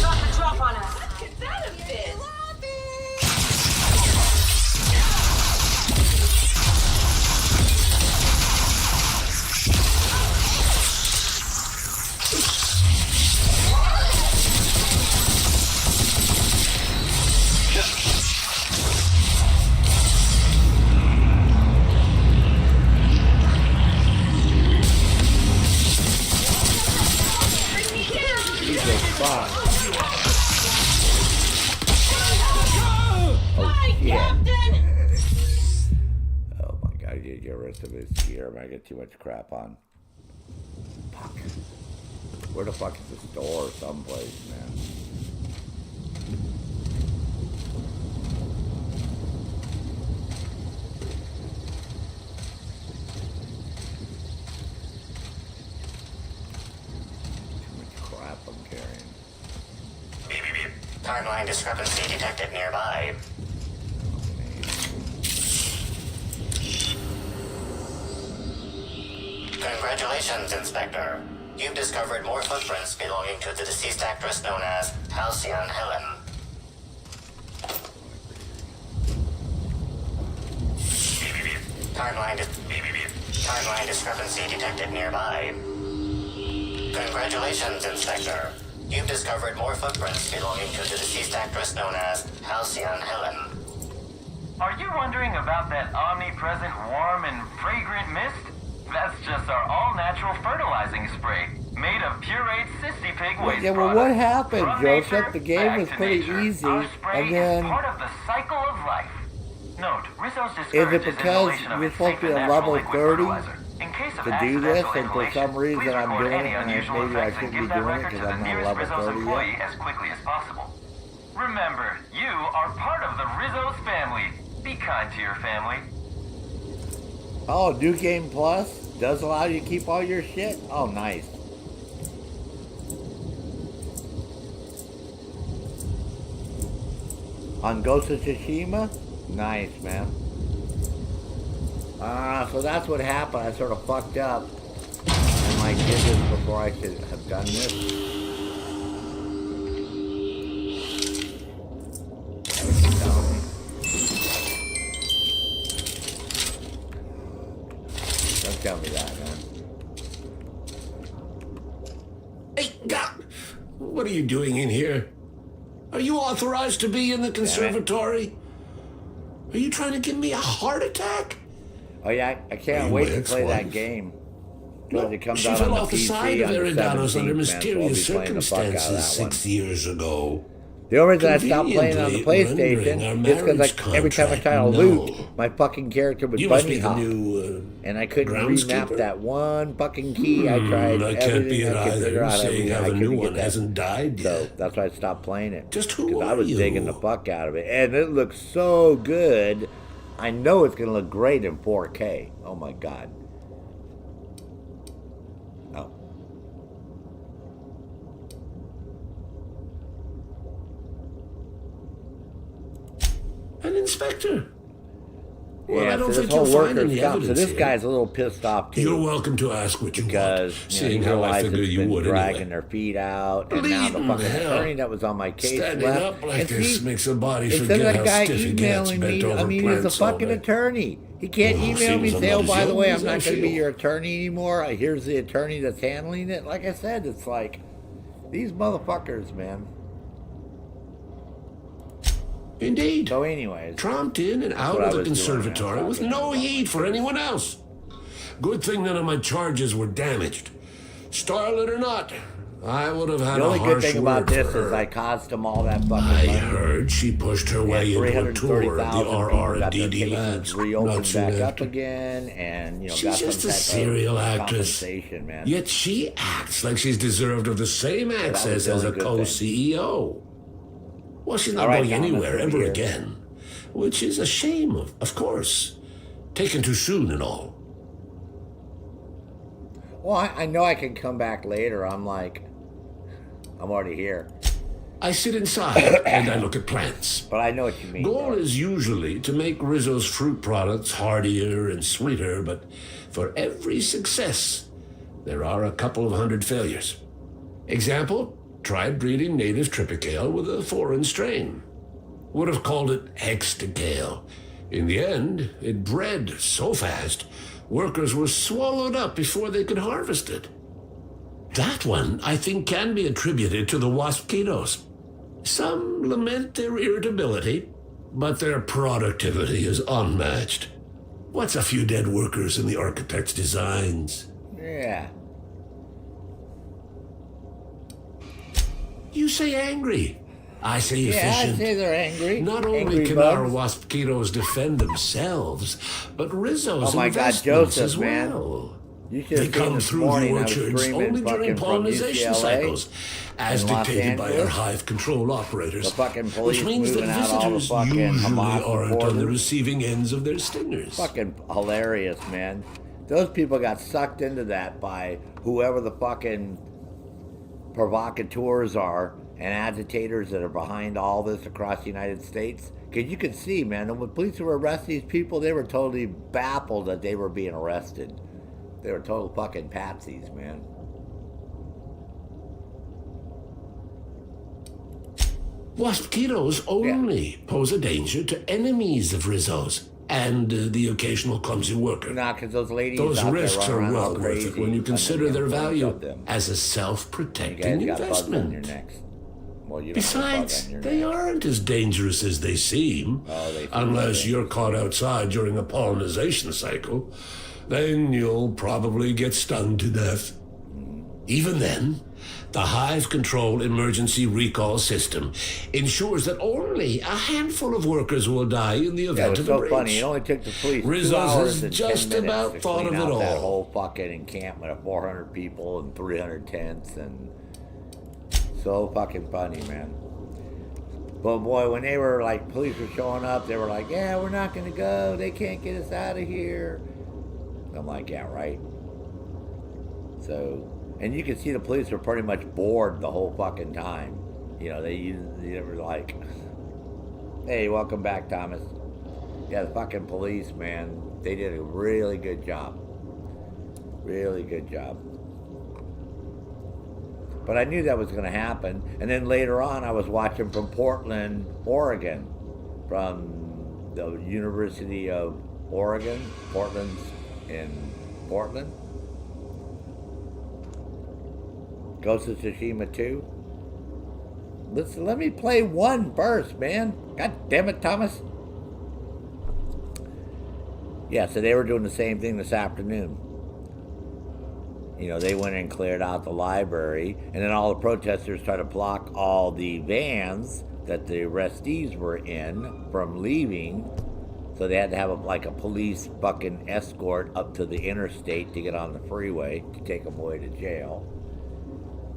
Got the drop on us. Get that a bit. Of his gear, I get too much crap on. Fuck. Where the fuck is the store? Someplace, man. Too much crap I'm carrying. Timeline discrepancy detected nearby. Congratulations, Inspector. You've discovered more footprints belonging to the deceased actress known as Halcyon Helen. Timeline discrepancy detected nearby. Congratulations, Inspector. You've discovered more footprints belonging to the deceased actress known as Halcyon Helen. Are you wondering about that omnipresent, warm, and fragrant mist? That's just our all-natural fertilizing spray, made of pureed sissy pig waste Yeah, well, products. what happened, From Joseph? nature, The game back was to pretty nature. easy, Our spray and then is part of the cycle of life. Note, Rizzo's is it discourages because inhalation of you're its supposed to safe be and a natural level liquid 30 fertilizer. In case of to do this, accidental and for inhalation, some reason please I'm record doing it, any and unusual maybe I effects and shouldn't be give that doing it record because to the I'm not nearest level Rizzo's 30 employee yet? as quickly as possible. Remember, you are part of the Rizzo's family. Be kind to your family. Oh, New Game Plus does allow you to keep all your shit? Oh, nice. On Ghost of Tsushima? Nice, man. So that's what happened. I sort of fucked up. And like did this before I should have done this. Don't tell me that, man. Hey, what are you doing in here? Are you authorized to be in the conservatory? Are you trying to give me a heart attack? Oh yeah, I can't wait to play that game. Because it comes She out fell on off the the PC side of on the Eridanos 17th, under man, so I'll be mysterious playing the fuck out of that circumstances one. 6 years ago. The only reason I stopped playing on the Conveniently PlayStation rendering our is because marriage every time I try to contract loot, null. my fucking character would You must bunny be the hop. new, And I couldn't groundskeeper? remap that one fucking key. I tried I can't be everything it I could figure either, out. seeing how I the new couldn't one get that. hasn't died So yet. that's why I stopped playing it. Just who Because I are was you? digging the fuck out of it. And it looks so good. I know it's going to look great in 4K. Oh my god. Oh. An inspector. Well, Yeah, I don't so think this whole you'll find workers' any comp. So evidence this here. guy's a little pissed off too. You're welcome to ask what you because want, you seeing know, he how I realized figure it's you been would dragging anyway. their feet out, and now the Bleeding fucking hell. attorney that was on my case Standing left. up like and this see, makes a body instead of forget that how guy stiff he gets emailing bent me, over I mean, he's a plants all fucking day. attorney. He can't Oh, email me seems and say, I'm "Oh, not by as the way, young I'm as I not going to be feel." your attorney anymore. Here's the attorney that's handling it." Like I said, it's like these motherfuckers, man. Indeed. So, anyways, Tromped in and out what I of the was doing, man. conservatory with no heed for anyone else. Good thing none of my charges were damaged. Starlet or not, I would have had the a only good harsh thing about word for this her. is I caused them all that fucking I money. heard she pushed her way into a tour of the 330,000 people RR got and their DD cases labs. reopened Not soon back up after. again, and you know, She's got just some a type serial of actress. compensation, man. Yet she acts like she's deserved of the same was access the as a only good thing. co-CEO. Well, she's not All right, going Tom, that's anywhere good to ever hear. again. Which is a shame, of course. Taken too soon and all. Well, I know I can come back later. I'm already here. I sit inside and I look at plants. But I know what you mean. Goal though. is usually to make Rizzo's fruit products hardier and sweeter, but for every success, there are a couple of hundred failures. Example, tried breeding native Tripicale with a foreign strain. Would have called it Hexticale. In the end, it bred so fast, workers were swallowed up before they could harvest it. That one, I think, can be attributed to the waspitos. Some lament their irritability, but their productivity is unmatched. What's a few dead workers in the architect's designs? Yeah. You say angry. I say Yeah, efficient. I'd say they're angry. Not only Angry can bugs. our waspitos defend themselves, but Rizzo's Oh my God, investments Joseph, as man. well. You should They have seen come this through morning. the I was orchards screaming only during fucking from pollinization UCLA cycles, as in Los dictated by our Angeles. hive control operators. The fucking police which means that moving out all the visitors fucking usually Hamas aren't on the supporters. receiving ends of their stingers. Fucking hilarious, man. Those people got sucked into that by whoever the fucking provocateurs are and agitators that are behind all this across the United States. Because you could see, man, when police were arresting these people, they were totally baffled that they were being arrested. They were total fucking patsies, man. Waspitos only pose a danger to enemies of Rizzo's and the occasional clumsy worker. Nah, because those ladies Those out there risks running are around all well worth it crazy when you under consider the their influence value of them. as a You self-protecting guys got bugs on your investment. necks. Well, you don't have a bug Besides, on your they neck. aren't as dangerous as they seem, Oh, they seem unless dangerous. you're caught outside during a pollinization cycle. then you'll probably get stung to death. Even then, the Hive Control Emergency Recall System ensures that only a handful of workers will die in the event of a breach. It was so funny. It only took the police 2 Rizzo's hours has and just 10 minutes about to thought clean of it out that all. whole fucking encampment of 400 people and 300 tents, and so fucking funny, man. But boy, when they were like, police were showing up, they were like, yeah, we're not gonna go. They can't get us out of here. I'm like, yeah, right. So, and you can see the police were pretty much bored the whole fucking time. You know, they were like, hey, welcome back, Thomas. Yeah, the fucking police, man, they did a really good job. Really good job. But I knew that was going to happen. And then later on, I was watching from Portland, Oregon, from the University of Oregon. Portland's in Portland. Ghost of Tsushima 2. Listen, let me play one first, man. God damn it, Thomas. Yeah, so they were doing the same thing this afternoon. You know, they went and cleared out the library, and then all the protesters tried to block all the vans that the arrestees were in from leaving. So they had to have a police fucking escort up to the interstate to get on the freeway to take them away to jail.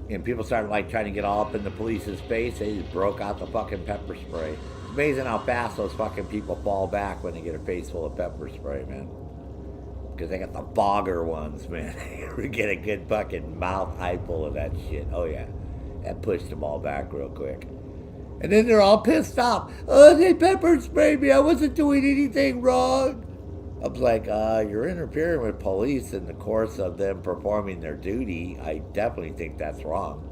And people started trying to get all up in the police's face. They just broke out the fucking pepper spray. It's amazing how fast those fucking people fall back when they get a face full of pepper spray, man. Because they got the bogger ones, man. They get a good fucking mouth eyeful of that shit. Oh yeah, that pushed them all back real quick. And then they're all pissed off. Oh, they pepper sprayed me. I wasn't doing anything wrong. I was like, you're interfering with police in the course of them performing their duty. I definitely think that's wrong.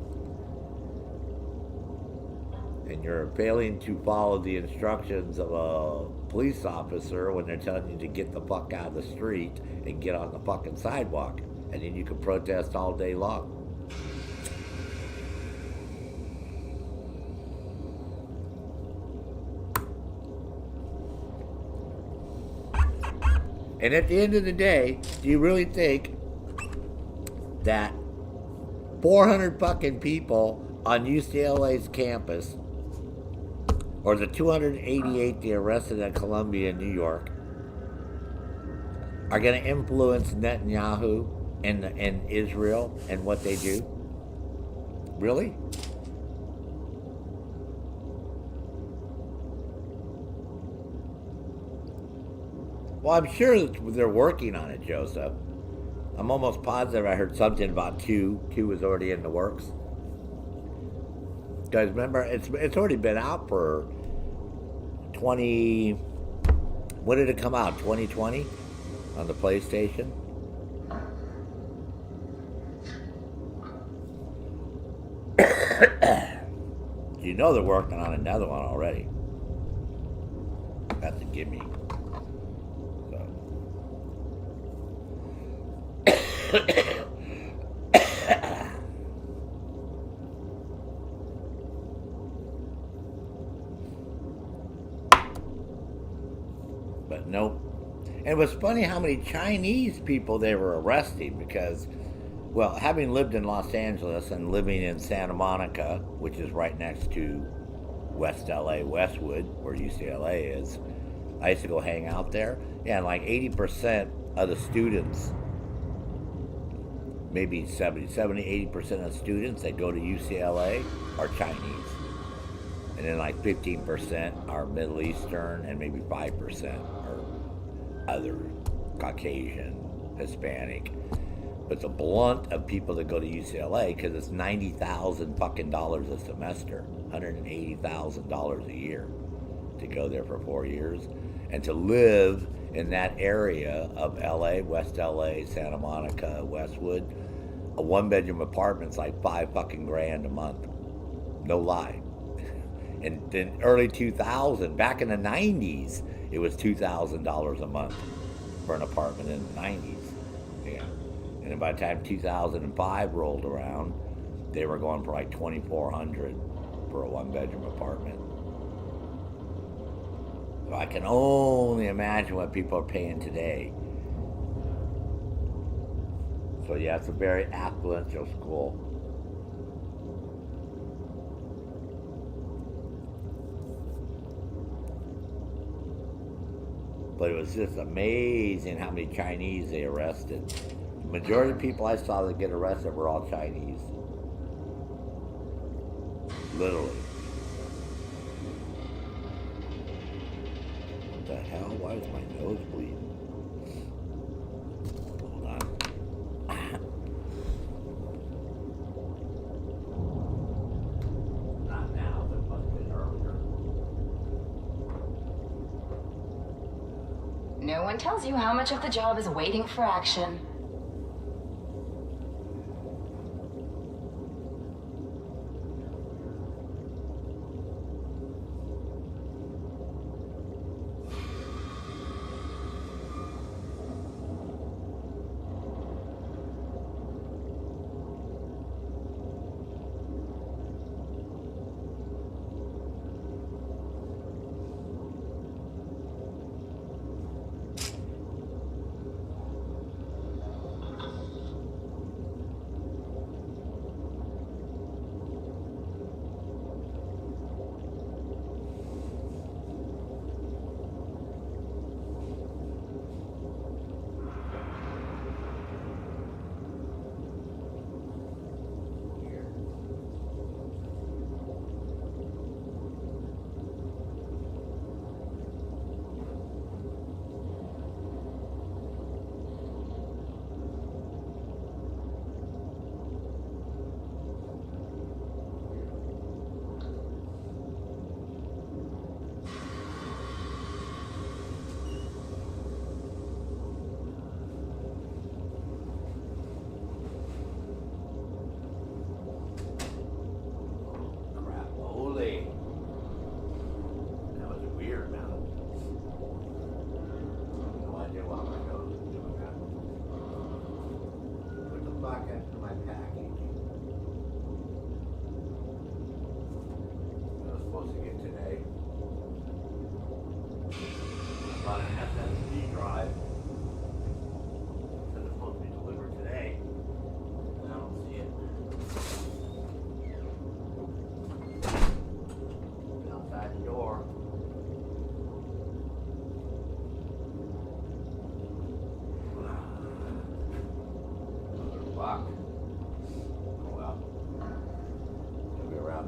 And you're failing to follow the instructions of a police officer when they're telling you to get the fuck out of the street and get on the fucking sidewalk. And then you can protest all day long. And at the end of the day, do you really think that 400 fucking people on UCLA's campus, or the 288 they arrested at Columbia in New York, are going to influence Netanyahu and Israel and what they do? Really? Well, I'm sure they're working on it, Joseph. I'm almost positive I heard something about 2. 2 was already in the works. Guys, remember, it's already been out for 20... When did it come out? 2020? On the PlayStation? You know they're working on another one already. That's a gimme. But nope. And it was funny how many Chinese people they were arresting because, well, having lived in Los Angeles and living in Santa Monica, which is right next to West LA, Westwood, where UCLA is, I used to go hang out there. Yeah, and like 80% of the students, maybe 80% of students that go to UCLA are Chinese. And then like 15% are Middle Eastern and maybe 5% are other Caucasian, Hispanic. But the blunt of people that go to UCLA, because it's $90,000 fucking dollars a semester, $180,000 a year to go there for 4 years. And to live in that area of LA, West LA, Santa Monica, Westwood, a 1-bedroom apartment's like $5 fucking grand a month. No lie. And then early 2000, back in the 90s, it was $2,000 a month for an apartment in the 90s. Yeah. And then by the time 2005 rolled around, they were going for like $2,400 for a 1-bedroom apartment. So I can only imagine what people are paying today. So yeah, it's a very affluential school. But it was just amazing how many Chinese they arrested. The majority of people I saw that get arrested were all Chinese. Literally. What the hell? Why is my nose bleeding? Hold on. Not now, but it must have been earlier. No one tells you how much of the job is waiting for action.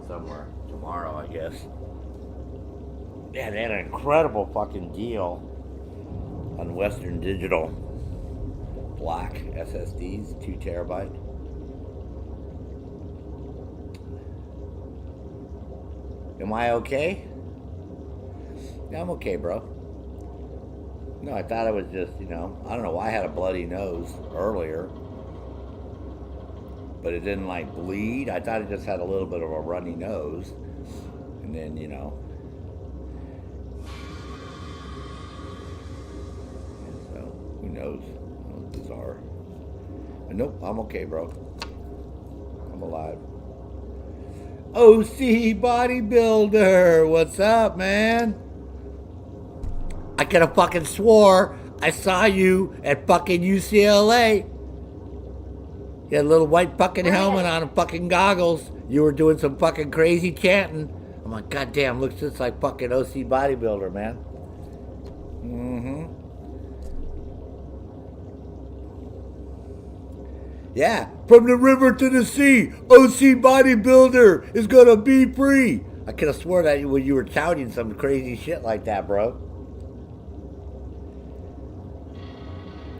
Somewhere tomorrow, I guess. Yeah, they had an incredible fucking deal on Western Digital black SSDs, 2 terabyte. Am I okay? Yeah, I'm okay, bro. No, I thought it was just, I don't know why I had a bloody nose earlier. But it didn't like bleed. I thought it just had a little bit of a runny nose. And then, so who knows? It was bizarre. But nope, I'm okay, bro. I'm alive. OC Bodybuilder, what's up, man? I could have fucking swore I saw you at fucking UCLA. You had a little white fucking helmet on and fucking goggles. You were doing some fucking crazy chanting. I'm like, goddamn, looks just like fucking OC Bodybuilder, man. Yeah, from the river to the sea, OC Bodybuilder is gonna be free. I could have swore that when you were touting some crazy shit like that, bro.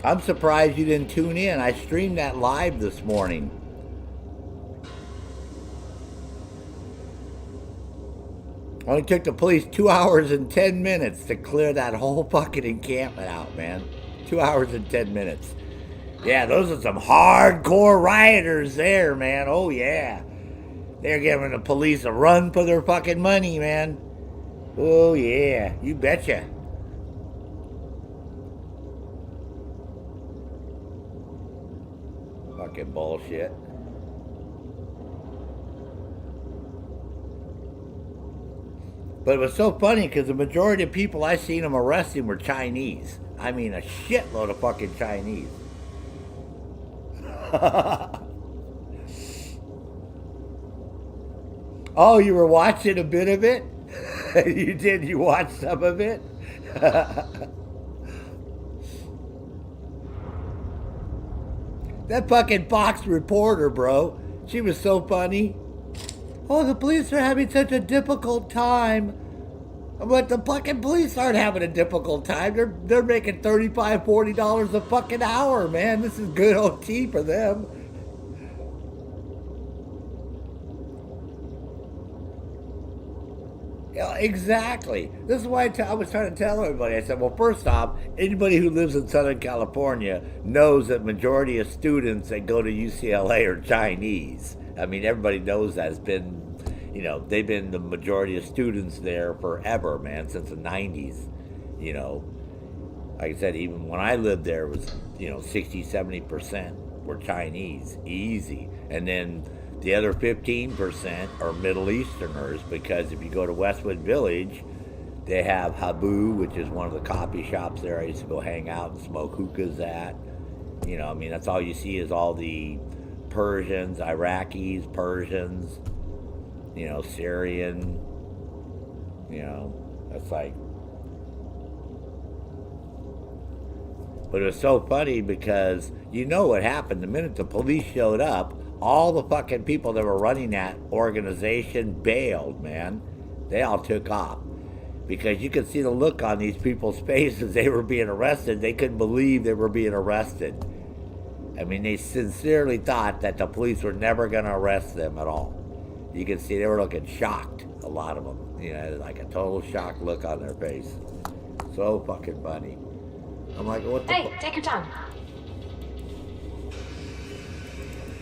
I'm surprised you didn't tune in. I streamed that live this morning. Only took the police 2 hours and 10 minutes to clear that whole fucking encampment out, man. 2 hours and 10 minutes. Yeah, those are some hardcore rioters there, man. Oh, yeah. They're giving the police a run for their fucking money, man. Oh, yeah. You betcha. Fucking bullshit. But it was so funny because the majority of people I seen them arresting were Chinese. I mean, a shitload of fucking Chinese. Oh, you were watching a bit of it? You did? You watched some of it? That fucking Fox reporter, bro. She was so funny. Oh, the police are having such a difficult time. But the fucking police aren't having a difficult time. They're making $35, $40 a fucking hour, man. This is good OT for them. Yeah, exactly. This is why I was trying to tell everybody. I said, well, first off, anybody who lives in Southern California knows that majority of students that go to UCLA are Chinese. I mean, everybody knows that. It's been, you know, they've been the majority of students there forever, man, since the 90s. You know, like I said, even when I lived there, it was, you know, 60, 70% were Chinese, easy. And then the other 15% are Middle Easterners, because if you go to Westwood Village, they have Habu, which is one of the coffee shops there I used to go hang out and smoke hookahs at. You know, I mean, that's all you see is all the Persians, Iraqis, Persians, you know, Syrian, you know, that's like. But it was so funny because you know what happened. The minute the police showed up, all the fucking people that were running that organization bailed, man. They all took off. Because you could see the look on these people's faces. They were being arrested. They couldn't believe they were being arrested. I mean, they sincerely thought that the police were never going to arrest them at all. You could see they were looking shocked, a lot of them. You know, like a total shocked look on their face. So fucking funny. I'm like, what the Hey, take your time.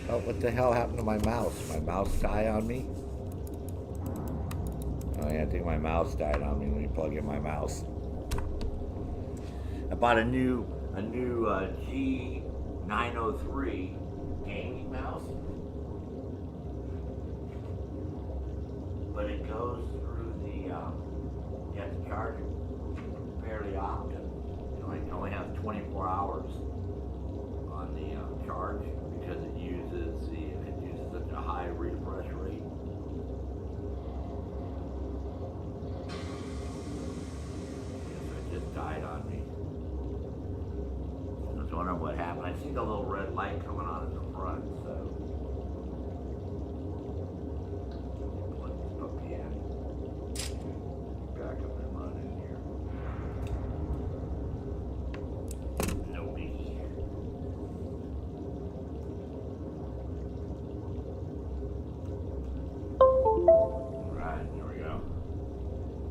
Oh, what the hell happened to my mouse? My mouse died on me? Oh yeah, I think my mouse died on me. Let me plug in my mouse. I bought a new G903 gaming mouse. But it goes through the, you have to charge it fairly often. It only has 24 hours on the charge, because it uses such a high refresh rate. So it just died on me. I was wondering what happened. I see the little red light coming on in the front, so. Plug this puppy in. Back up and run in here. No biggie. Alright, there we go.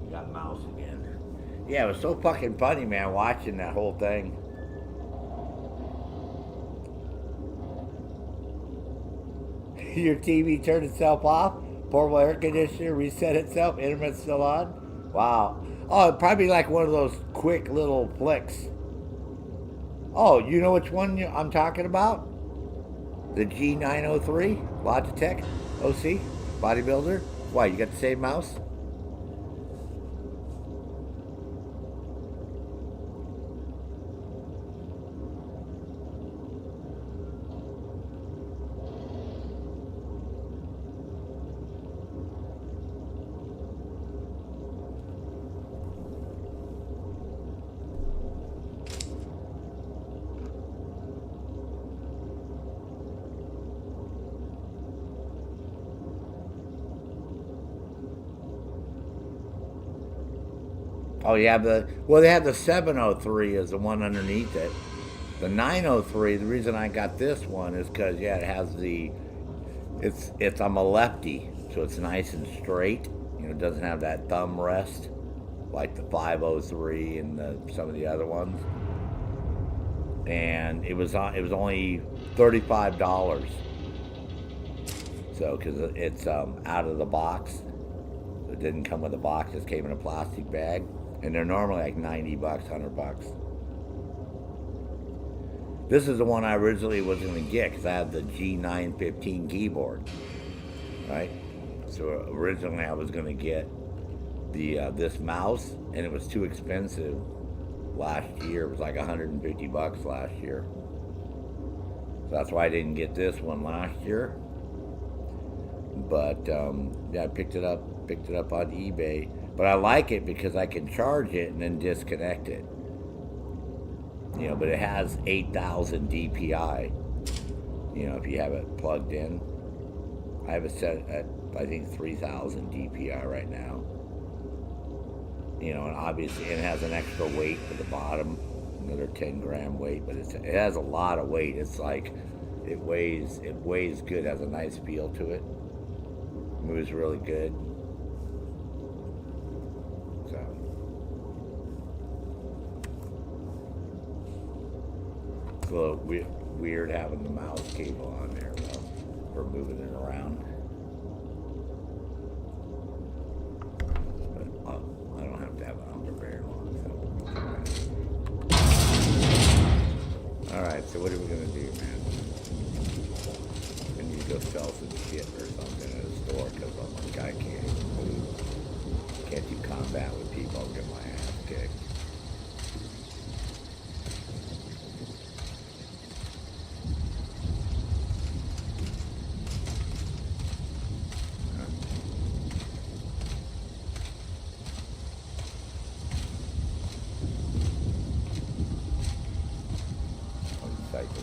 We got mouse again. Yeah, it was so fucking funny, man, watching that whole thing. Your TV turned itself off, portable air conditioner reset itself, internet's still on. Wow. Oh, probably like one of those quick little flicks. Oh, you know which one I'm talking about? The G903 Logitech OC bodybuilder. Why, you got the same mouse? Oh, yeah, they have the 703 is the one underneath it. The 903, the reason I got this one is because, yeah, it has I'm a lefty, so it's nice and straight. You know, it doesn't have that thumb rest like the 503 and some of the other ones. And it was only $35. So, because it's out of the box. It didn't come with a box, it came in a plastic bag. And they're normally like $90, $100. This is the one I originally was going to get because I have the G915 keyboard, right? So originally I was going to get this mouse, and it was too expensive last year. It was like $150 last year. So that's why I didn't get this one last year. But yeah, I picked it up on eBay. But I like it because I can charge it and then disconnect it. You know, but it has 8,000 DPI. You know, if you have it plugged in. I have it set at, I think, 3,000 DPI right now. You know, and obviously it has an extra weight at the bottom, another 10 gram weight, but it has a lot of weight. It's like, it weighs good, has a nice feel to it. Moves really good. So. It's a little weird having the mouse cable on there, though, for moving it around. But I don't have to have it on for very long. So. Alright, so what are we going to do, man? I need to go sell some shit or something at a store because I'm like, I can't move. Can't do combat with people. I'll get my ass kicked.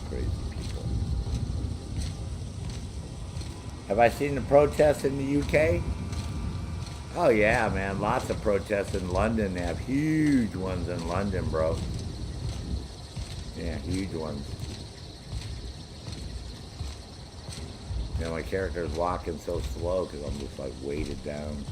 Crazy people. Have I seen the protests in the UK? Oh yeah, man, lots of protests in London. They have huge ones in London, bro. Yeah, huge ones. You know, my character's walking so slow because I'm just like weighted down.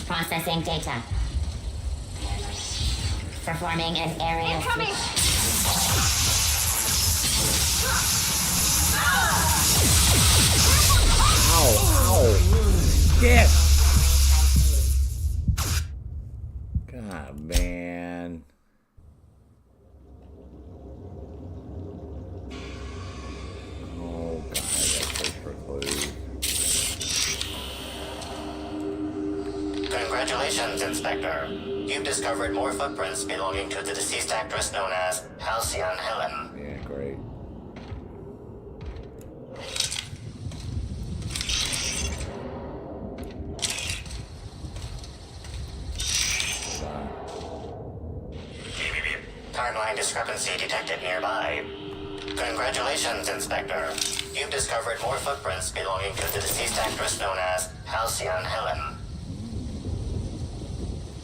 Processing data. Performing an area. Incoming! Ow! Shit! God, man. Oh, God, that place for clues. Congratulations, Inspector. You've discovered more footprints belonging to the deceased actress known as Halcyon Helen. Yeah, great. Timeline discrepancy detected nearby. Congratulations, Inspector. You've discovered more footprints belonging to the deceased actress known as Halcyon Helen.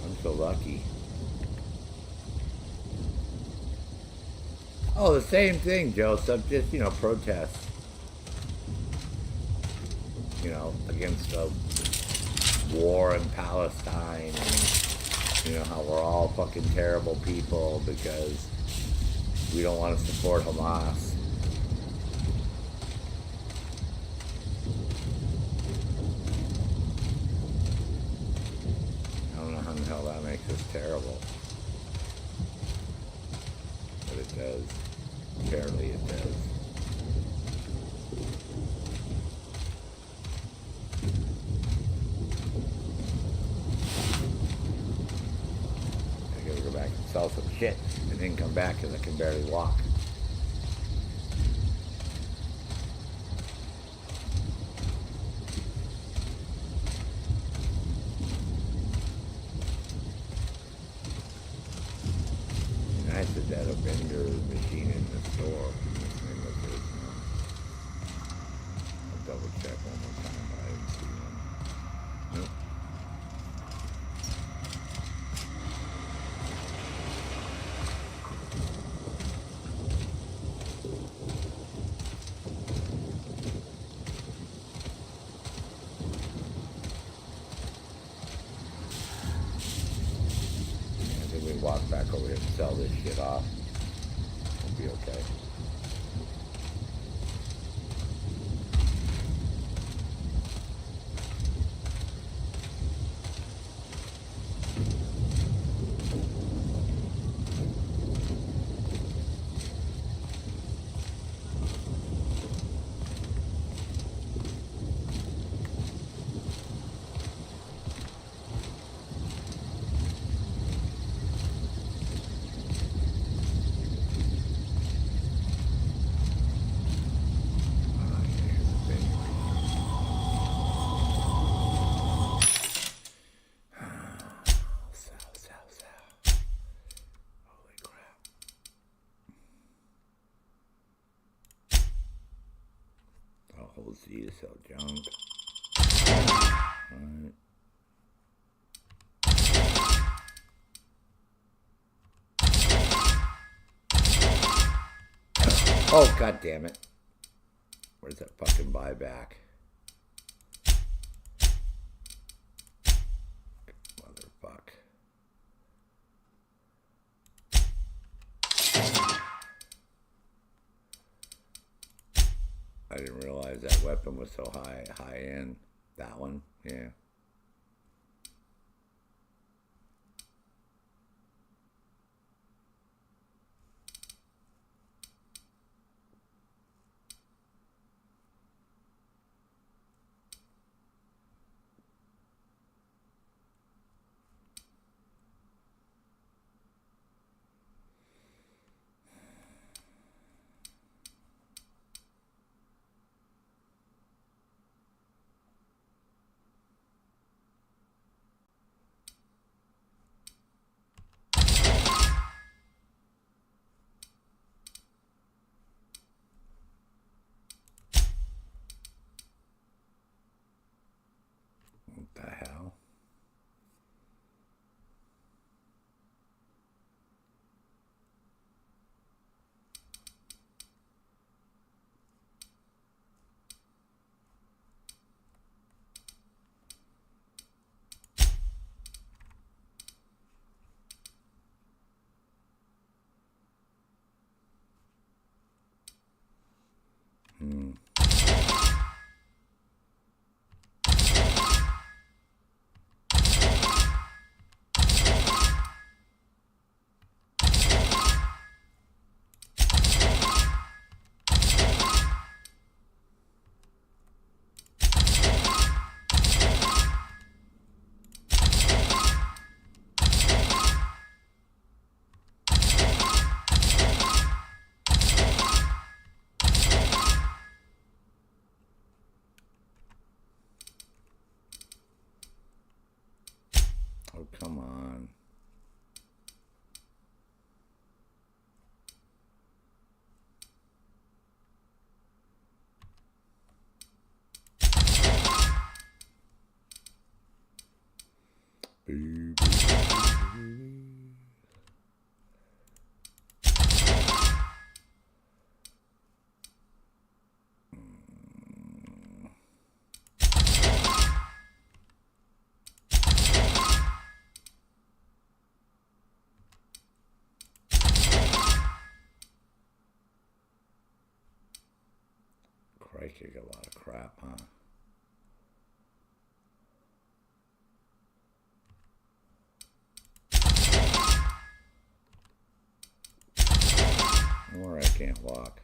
I'm so lucky. Oh, the same thing, Joseph. Just, you know, protests. You know, against the war in Palestine. And, you know, how we're all fucking terrible people because we don't want to support Hamas. I don't know how the hell that makes us terrible. But it does. Apparently it does. I gotta go back and sell some shit and then come back because I can barely walk. Nice that that a vendor machine in the store. Let's see what it is now. I'll double check one more time, but I didn't see one. Nope. I think we walk back over here and sell this shit off. We'll be okay. Hold Z to sell junk. Alright. Oh, god damn it. Where's that fucking buyback? Motherfuck. I didn't realize that weapon was so high end. That one, yeah. What the hell? Oh, come on. Crikey, got a lot of crap, huh? Or I can't walk.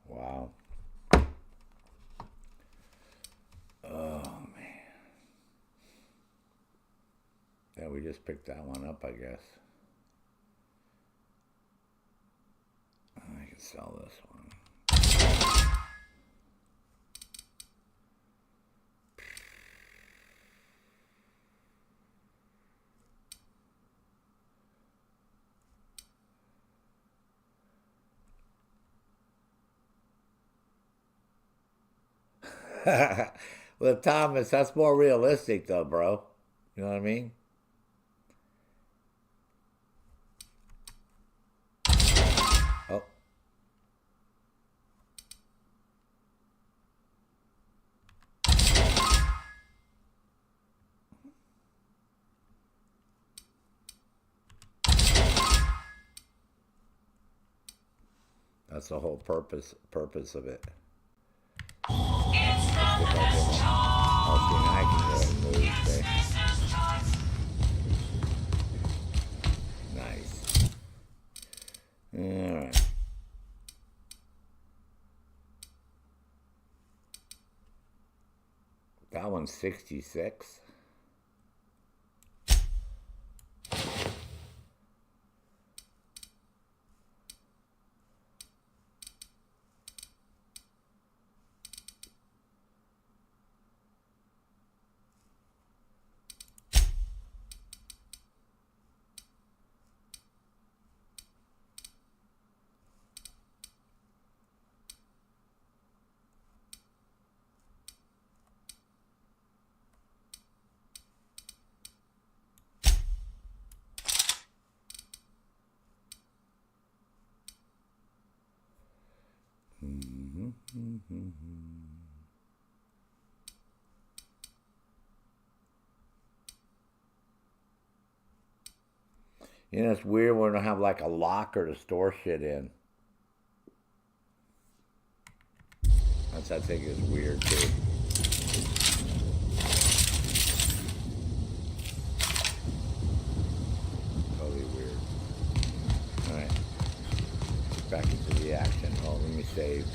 Wow. Oh, man. Yeah, we just picked that one up, I guess. I can sell this one. Well, Thomas, that's more realistic, though, bro. You know what I mean? Oh. That's the whole purpose of it. Nice. All right. That one's 66. You know, it's weird when we don't have like a locker to store shit in. That's, I think, is weird too. Totally weird. All right, back into the action. Oh, let me save.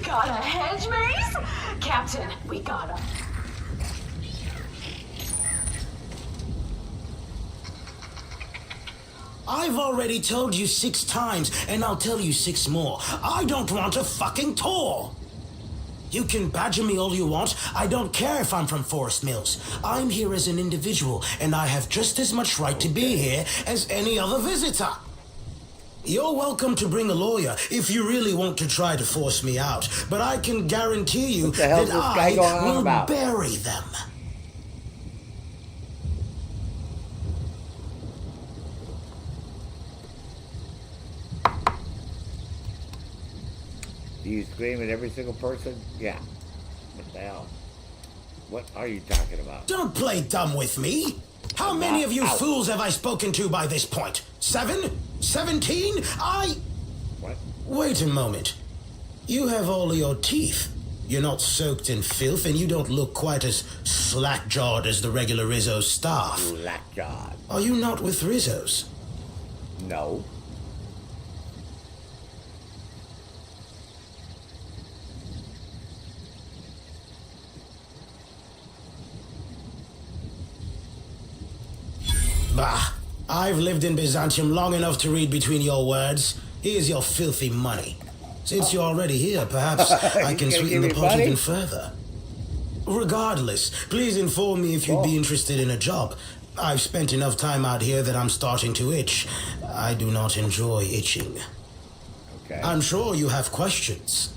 Got a hedge maze? Captain, we got him. I've already told you 6 times, and I'll tell you 6 more. I don't want a fucking tour. You can badger me all you want. I don't care if I'm from Forest Mills. I'm here as an individual, and I have just as much right to be here as any other visitor. You're welcome to bring a lawyer if you really want to try to force me out, but I can guarantee you that I will bury them. Do you scream at every single person? Yeah. What the hell? What are you talking about? Don't play dumb with me. How many of you fools have I spoken to by this point? 7? 17? What? Wait a moment. You have all your teeth. You're not soaked in filth, and you don't look quite as slack-jawed as the regular Rizzo staff. Slack-jawed. Are you not with Rizzo's? No. Bah, I've lived in Byzantium long enough to read between your words. Here's your filthy money. Since you're already here, perhaps I can sweeten the pot even further. Regardless, please inform me if you'd be interested in a job. I've spent enough time out here that I'm starting to itch. I do not enjoy itching. Okay. I'm sure you have questions.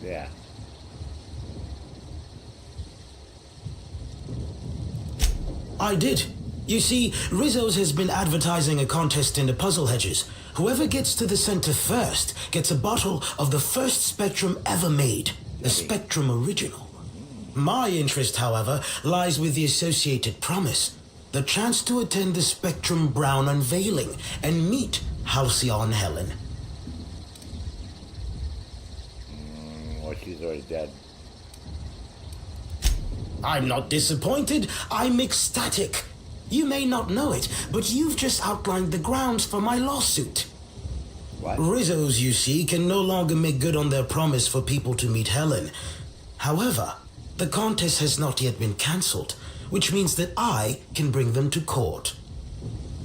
Yeah. I did. You see, Rizzo's has been advertising a contest in the puzzle hedges. Whoever gets to the center first gets a bottle of the first Spectrum ever made, the Spectrum Original. My interest, however, lies with the associated promise, the chance to attend the Spectrum Brown unveiling and meet Halcyon Helen. Well, she's already dead. I'm not disappointed. I'm ecstatic. You may not know it, but you've just outlined the grounds for my lawsuit. What? Rizzo's, you see, can no longer make good on their promise for people to meet Helen. However, the contest has not yet been cancelled, which means that I can bring them to court.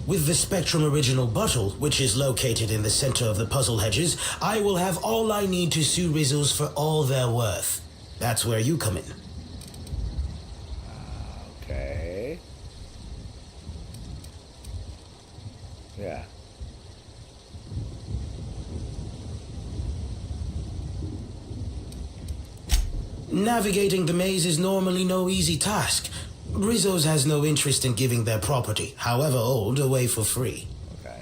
With the Spectrum Original bottle, which is located in the center of the puzzle hedges, I will have all I need to sue Rizzo's for all they're worth. That's where you come in. Okay. Yeah. Navigating the maze is normally no easy task, Rizzo's has no interest in giving their property, however old, away for free. Okay.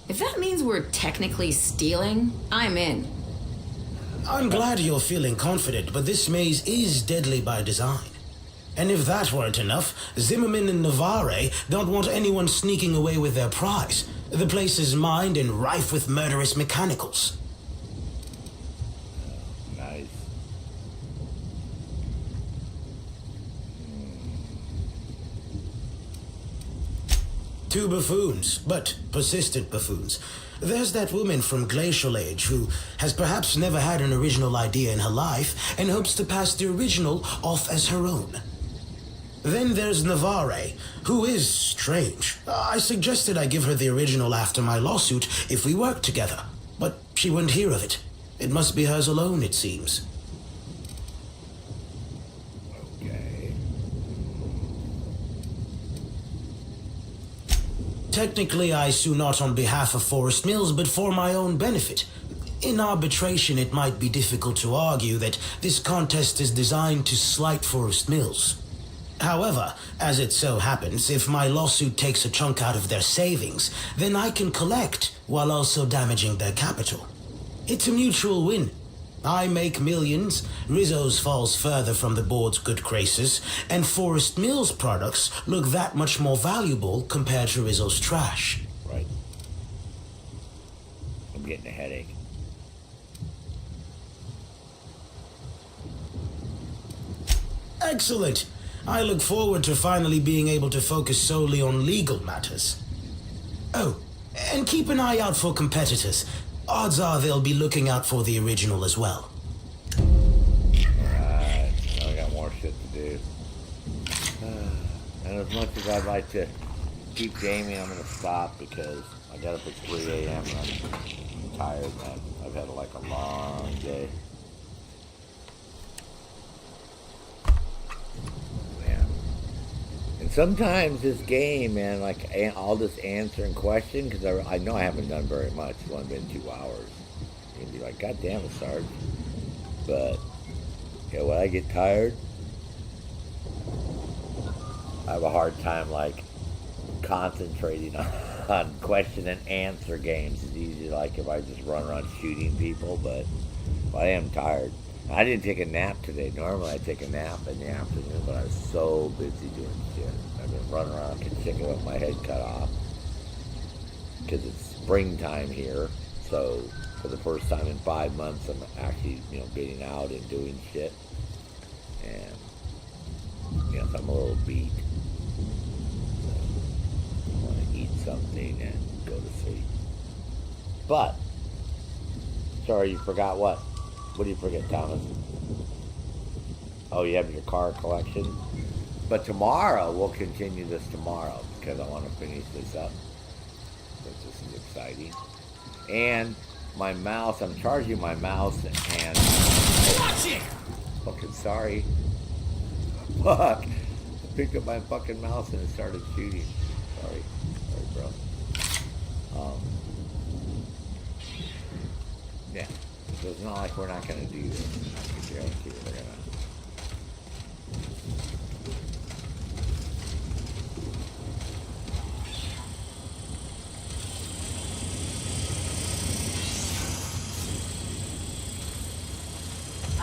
If that means we're technically stealing, I'm in. I'm glad you're feeling confident, but this maze is deadly by design. And if that weren't enough, Zimmerman and Navarre don't want anyone sneaking away with their prize. The place is mined and rife with murderous mechanicals. Nice. Two buffoons, but persistent buffoons. There's that woman from Glacial Age who has perhaps never had an original idea in her life and hopes to pass the original off as her own. Then there's Navarre, who is strange. I suggested I give her the original after my lawsuit if we worked together, but she wouldn't hear of it. It must be hers alone, it seems. Okay. Technically, I sue not on behalf of Forest Mills, but for my own benefit. In arbitration, it might be difficult to argue that this contest is designed to slight Forest Mills. However, as it so happens, if my lawsuit takes a chunk out of their savings, then I can collect while also damaging their capital. It's a mutual win. I make millions, Rizzo's falls further from the board's good graces, and Forest Mills products look that much more valuable compared to Rizzo's trash. Right. I'm getting a headache. Excellent. I look forward to finally being able to focus solely on legal matters. Oh, and keep an eye out for competitors. Odds are they'll be looking out for the original as well. Alright, I got more shit to do. And as much as I'd like to keep gaming, I'm gonna stop because I got up at 3 a.m. and I'm tired, man. I've had like a long day. Sometimes this game, man, like I'll just answer and question because I know I haven't done very much. It's only been 2 hours. You can be like, God damn it, Sarge. But yeah, when I get tired, I have a hard time like concentrating on question and answer games. It's easy, like if I just run around shooting people, but I am tired. I didn't take a nap today. Normally I take a nap in the afternoon, but I was so busy doing shit. I've been running around like a chicken with my head cut off because it's springtime here. So for the first time in 5 months, I'm actually, getting out and doing shit. And yes, I'm a little beat. So I want to eat something and go to sleep. But sorry, you forgot what? What do you forget, Thomas? Oh, you have your car collection? But tomorrow, we'll continue this tomorrow because I want to finish this up. Because this is exciting. And my mouse, I'm charging my mouse and... Watch it! Fucking sorry. Fuck. I picked up my fucking mouse and it started shooting. Sorry. Sorry, bro. Yeah. So it's not like we're not going to do this. I can guarantee you we're going to.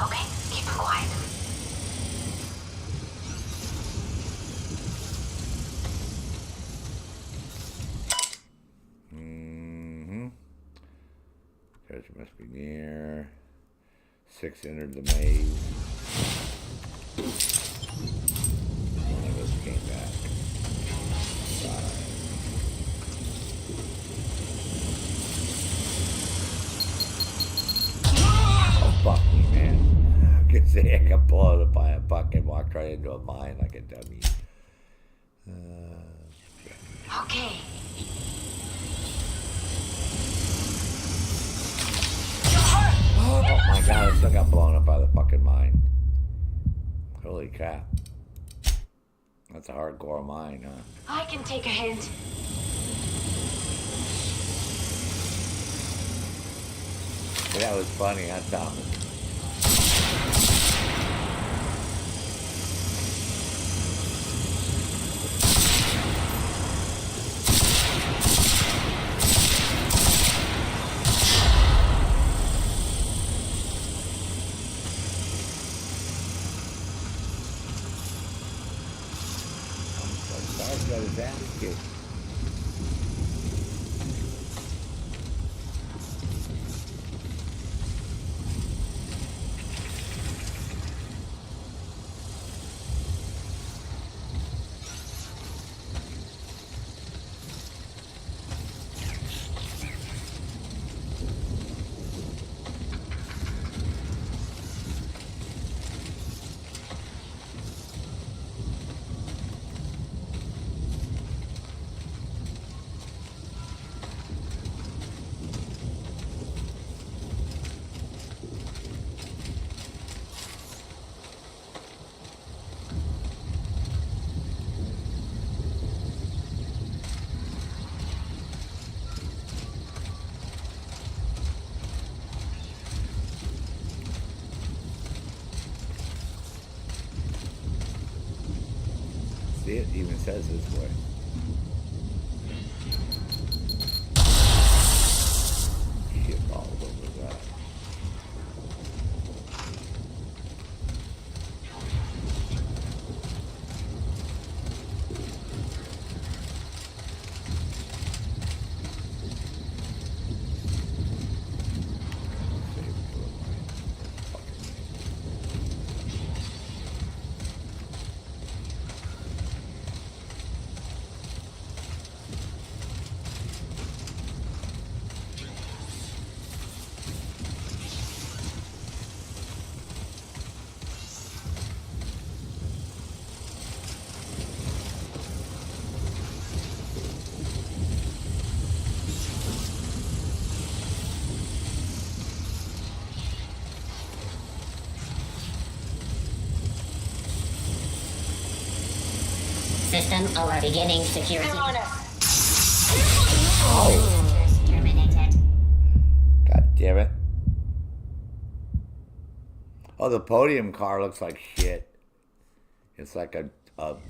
Okay, keep it quiet. Treasure must be near. 6 entered the maze. One of us came back. 5. Oh, fuck me, man. I could say I got blown up by a fucking walked right into a mine like a dummy. Okay. Oh my god, I still got blown up by the fucking mine. Holy crap. That's a hardcore mine, huh? I can take a hint. But that was funny, huh, Thomas? even says this way. Shit all over that. System over beginning security. Oh. Terminated. God damn it. Oh, the podium car looks like shit. It's like a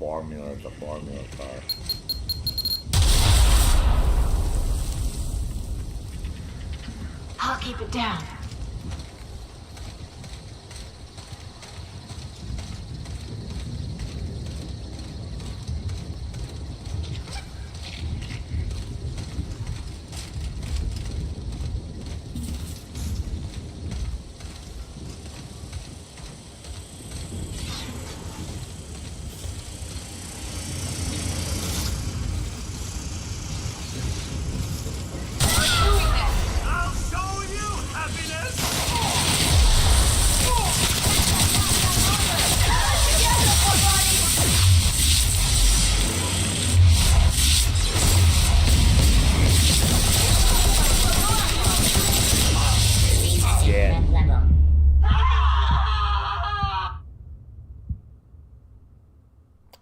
formula. It's a formula car. I'll keep it down.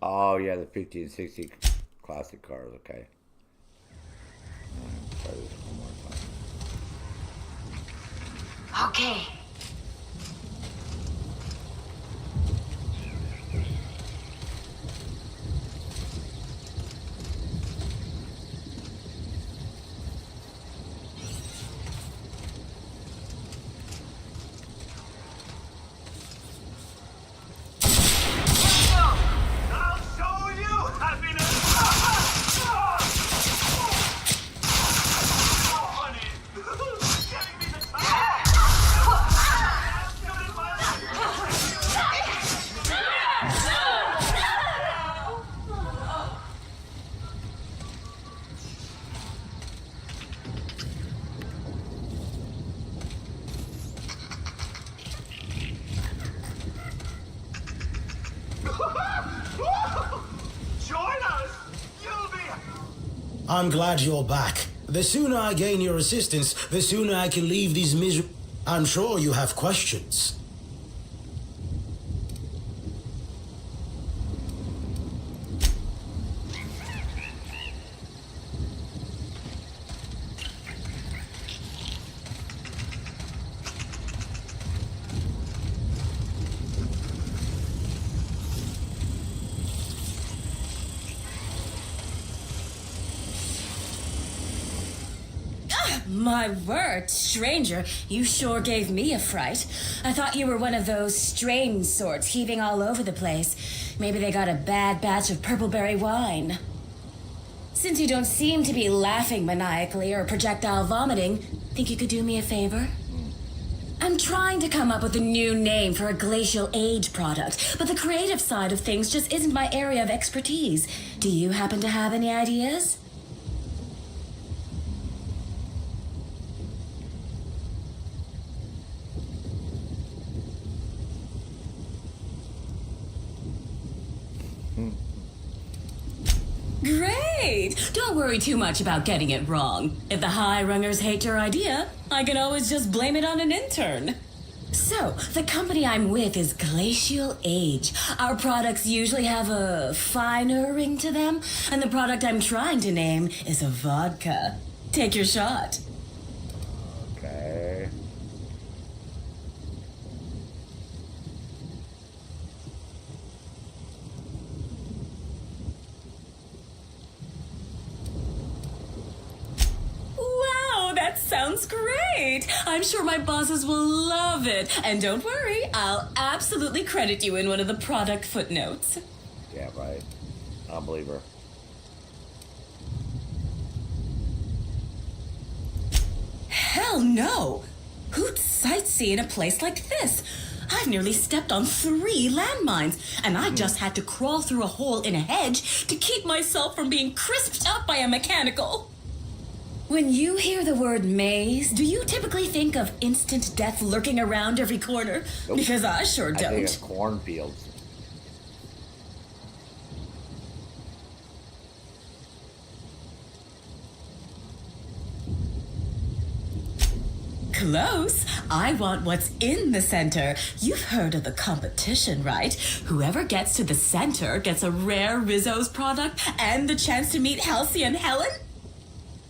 Oh yeah, the 50 and 60 classic cars. Okay. Try this one more time. Okay. I'm glad you're back. The sooner I gain your assistance, the sooner I can leave these I'm sure you have questions. My word, stranger, you sure gave me a fright. I thought you were one of those strange sorts heaving all over the place. Maybe they got a bad batch of purpleberry wine. Since you don't seem to be laughing maniacally or projectile vomiting, think you could do me a favor? I'm trying to come up with a new name for a glacial age product, but the creative side of things just isn't my area of expertise. Do you happen to have any ideas? Great! Don't worry too much about getting it wrong. If the high rungers hate your idea, I can always just blame it on an intern. So, the company I'm with is Glacial Age. Our products usually have a finer ring to them, and the product I'm trying to name is a vodka. Take your shot. Okay. Sounds great. I'm sure my bosses will love it. And don't worry, I'll absolutely credit you in one of the product footnotes. Yeah, right. I'll believe her. Hell no! Who'd sightsee in a place like this? I've nearly stepped on 3 landmines, and I just had to crawl through a hole in a hedge to keep myself from being crisped up by a mechanical. When you hear the word maze, do you typically think of instant death lurking around every corner? Nope. Because I sure don't. I think of cornfields. Close. I want what's in the center. You've heard of the competition, right? Whoever gets to the center gets a rare Rizzo's product and the chance to meet Halcyon Helen.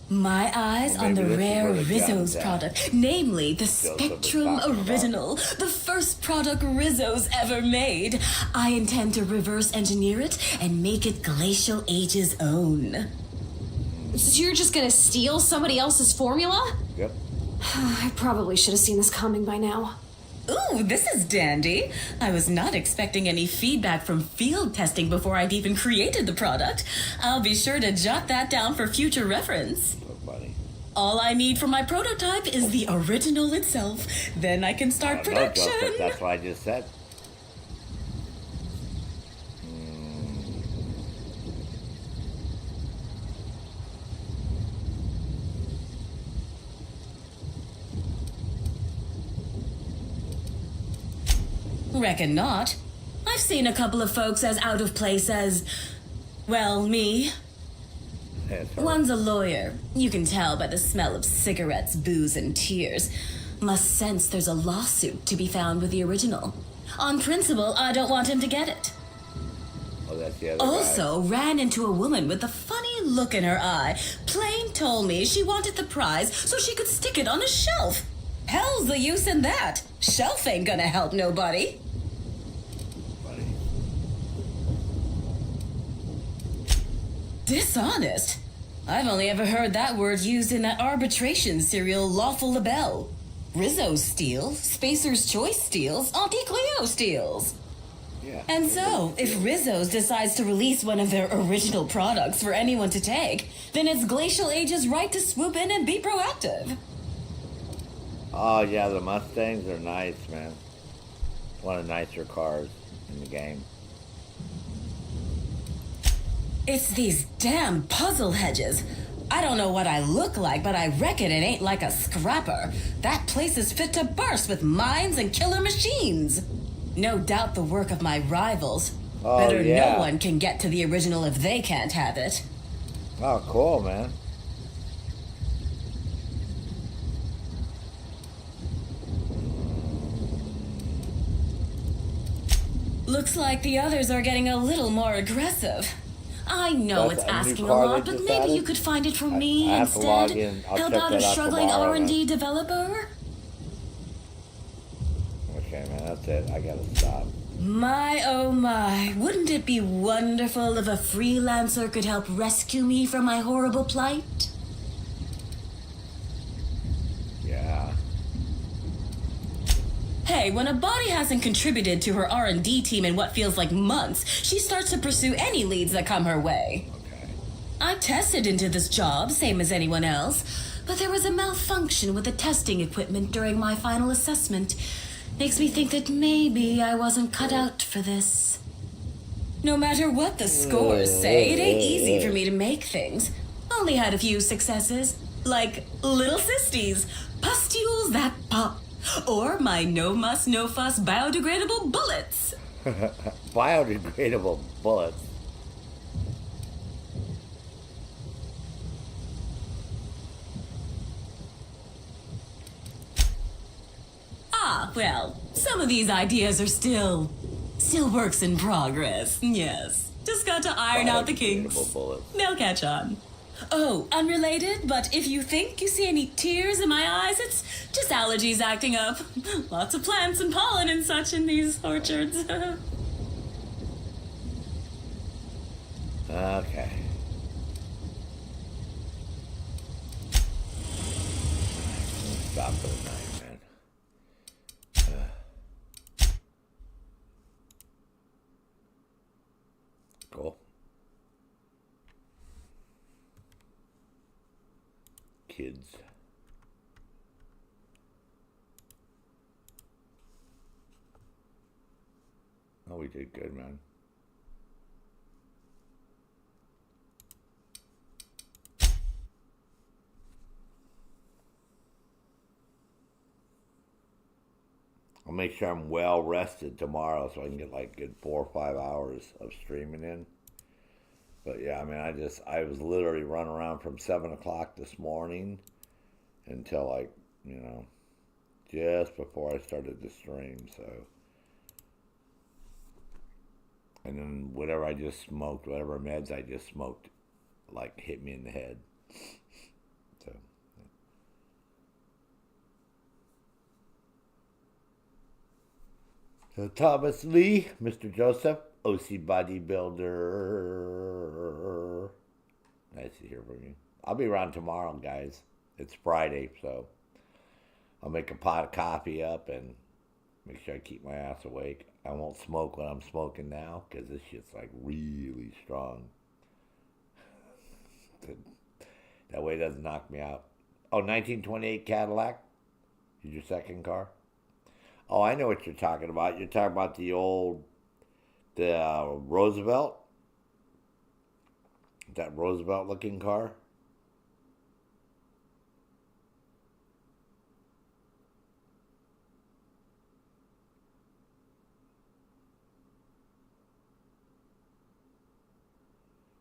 My eyes on the rare Rizzo's product, namely the Spectrum Original, the first product Rizzo's ever made. I intend to reverse engineer it and make it Glacial Age's own. So you're just gonna steal somebody else's formula? Yep. I probably should have seen this coming by now. Ooh, this is dandy. I was not expecting any feedback from field testing before I'd even created the product. I'll be sure to jot that down for future reference. So funny. All I need for my prototype is the original itself. Then I can start production. No, Joseph, that's what I just said. Reckon not. I've seen a couple of folks as out of place as, well, me. One's a lawyer. You can tell by the smell of cigarettes, booze, and tears. Must sense there's a lawsuit to be found with the original. On principle, I don't want him to get it. Oh, that's the other Also, guy. ran into a woman with a funny look in her eye. Plain told me she wanted the prize so she could stick it on a shelf. Hell's the use in that? Shelf ain't gonna help nobody. Dishonest? I've only ever heard that word used in that arbitration serial Lawful Labelle. Rizzo steals, Spacer's Choice steals, Auntie Cleo steals. Yeah. And so, if Rizzo's decides to release one of their original products for anyone to take, then it's Glacial Age's right to swoop in and be proactive. Oh, yeah, the Mustangs are nice, man. One of the nicer cars in the game. It's these damn puzzle hedges. I don't know what I look like, but I reckon it ain't like a scrapper. That place is fit to burst with mines and killer machines. No doubt the work of my rivals. Oh, Better yeah. no one can get to the original if they can't have it. Oh, cool, man. Looks like the others are getting a little more aggressive. I know That's it's a new asking a car lot, they but just maybe added? you could find it for me I have to log instead. in. I'll Help check out that a out struggling tomorrow, R&D man. developer. Okay, man, that's it. I gotta stop. My oh my, wouldn't it be wonderful if a freelancer could help rescue me from my horrible plight? Yeah. Hey, when a body hasn't contributed to her R&D team in what feels like months, she starts to pursue any leads that come her way. Okay. I tested into this job, same as anyone else, but there was a malfunction with the testing equipment during my final assessment. Makes me think that maybe I wasn't cut out for this. No matter what the scores say, it ain't easy for me to make things. Only had a few successes, like little cysties, pustules that pop, or my no muss, no fuss biodegradable bullets. Biodegradable bullets. Ah, well, some of these ideas are still works in progress. Yes, just got to iron out the kinks. Biodegradable bullets. They'll catch on. Oh, unrelated, but if you think you see any tears in my eyes, it's just allergies acting up. Lots of plants and pollen and such in these orchards. Okay. stop for the night, man. Cool. Kids. Oh, we did good, man. I'll make sure I'm well rested tomorrow so I can get like good 4 or 5 hours of streaming in. But yeah, I mean, I was literally running around from 7 o'clock this morning until like, just before I started the stream, so. And then whatever I just smoked, whatever meds I just smoked, like hit me in the head. So. So Thomas Lee, Mr. Joseph, OC Bodybuilder. Nice to hear from you. I'll be around tomorrow, guys. It's Friday, so I'll make a pot of coffee up and make sure I keep my ass awake. I won't smoke what I'm smoking now because this shit's like really strong. That way it doesn't knock me out. Oh, 1928 Cadillac is your second car? Oh, I know what you're talking about. You're talking about the Roosevelt? That Roosevelt-looking car?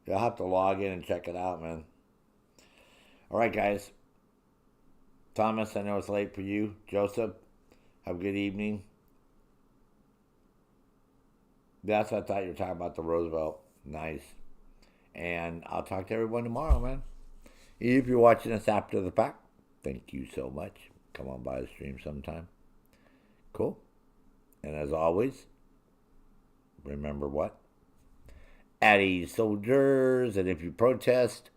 You'll have to log in and check it out, man. All right, guys. Thomas, I know it's late for you. Joseph, have a good evening. That's what I thought you were talking about, the Roosevelt. Nice. And I'll talk to everyone tomorrow, man. If you're watching us after the fact, thank you so much. Come on by the stream sometime. Cool. And as always, remember what? At ease, soldiers. And if you protest,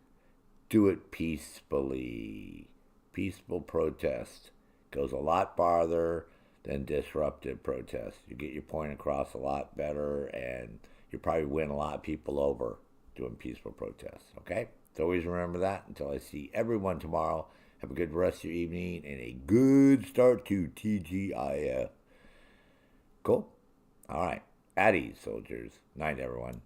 do it peacefully. Peaceful protest goes a lot farther than disruptive protest. You get your point across a lot better, and you probably win a lot of people over doing peaceful protests, okay? So always remember that. Until I see everyone tomorrow, have a good rest of your evening and a good start to TGIF. Cool? All right. At ease, soldiers. Night, everyone.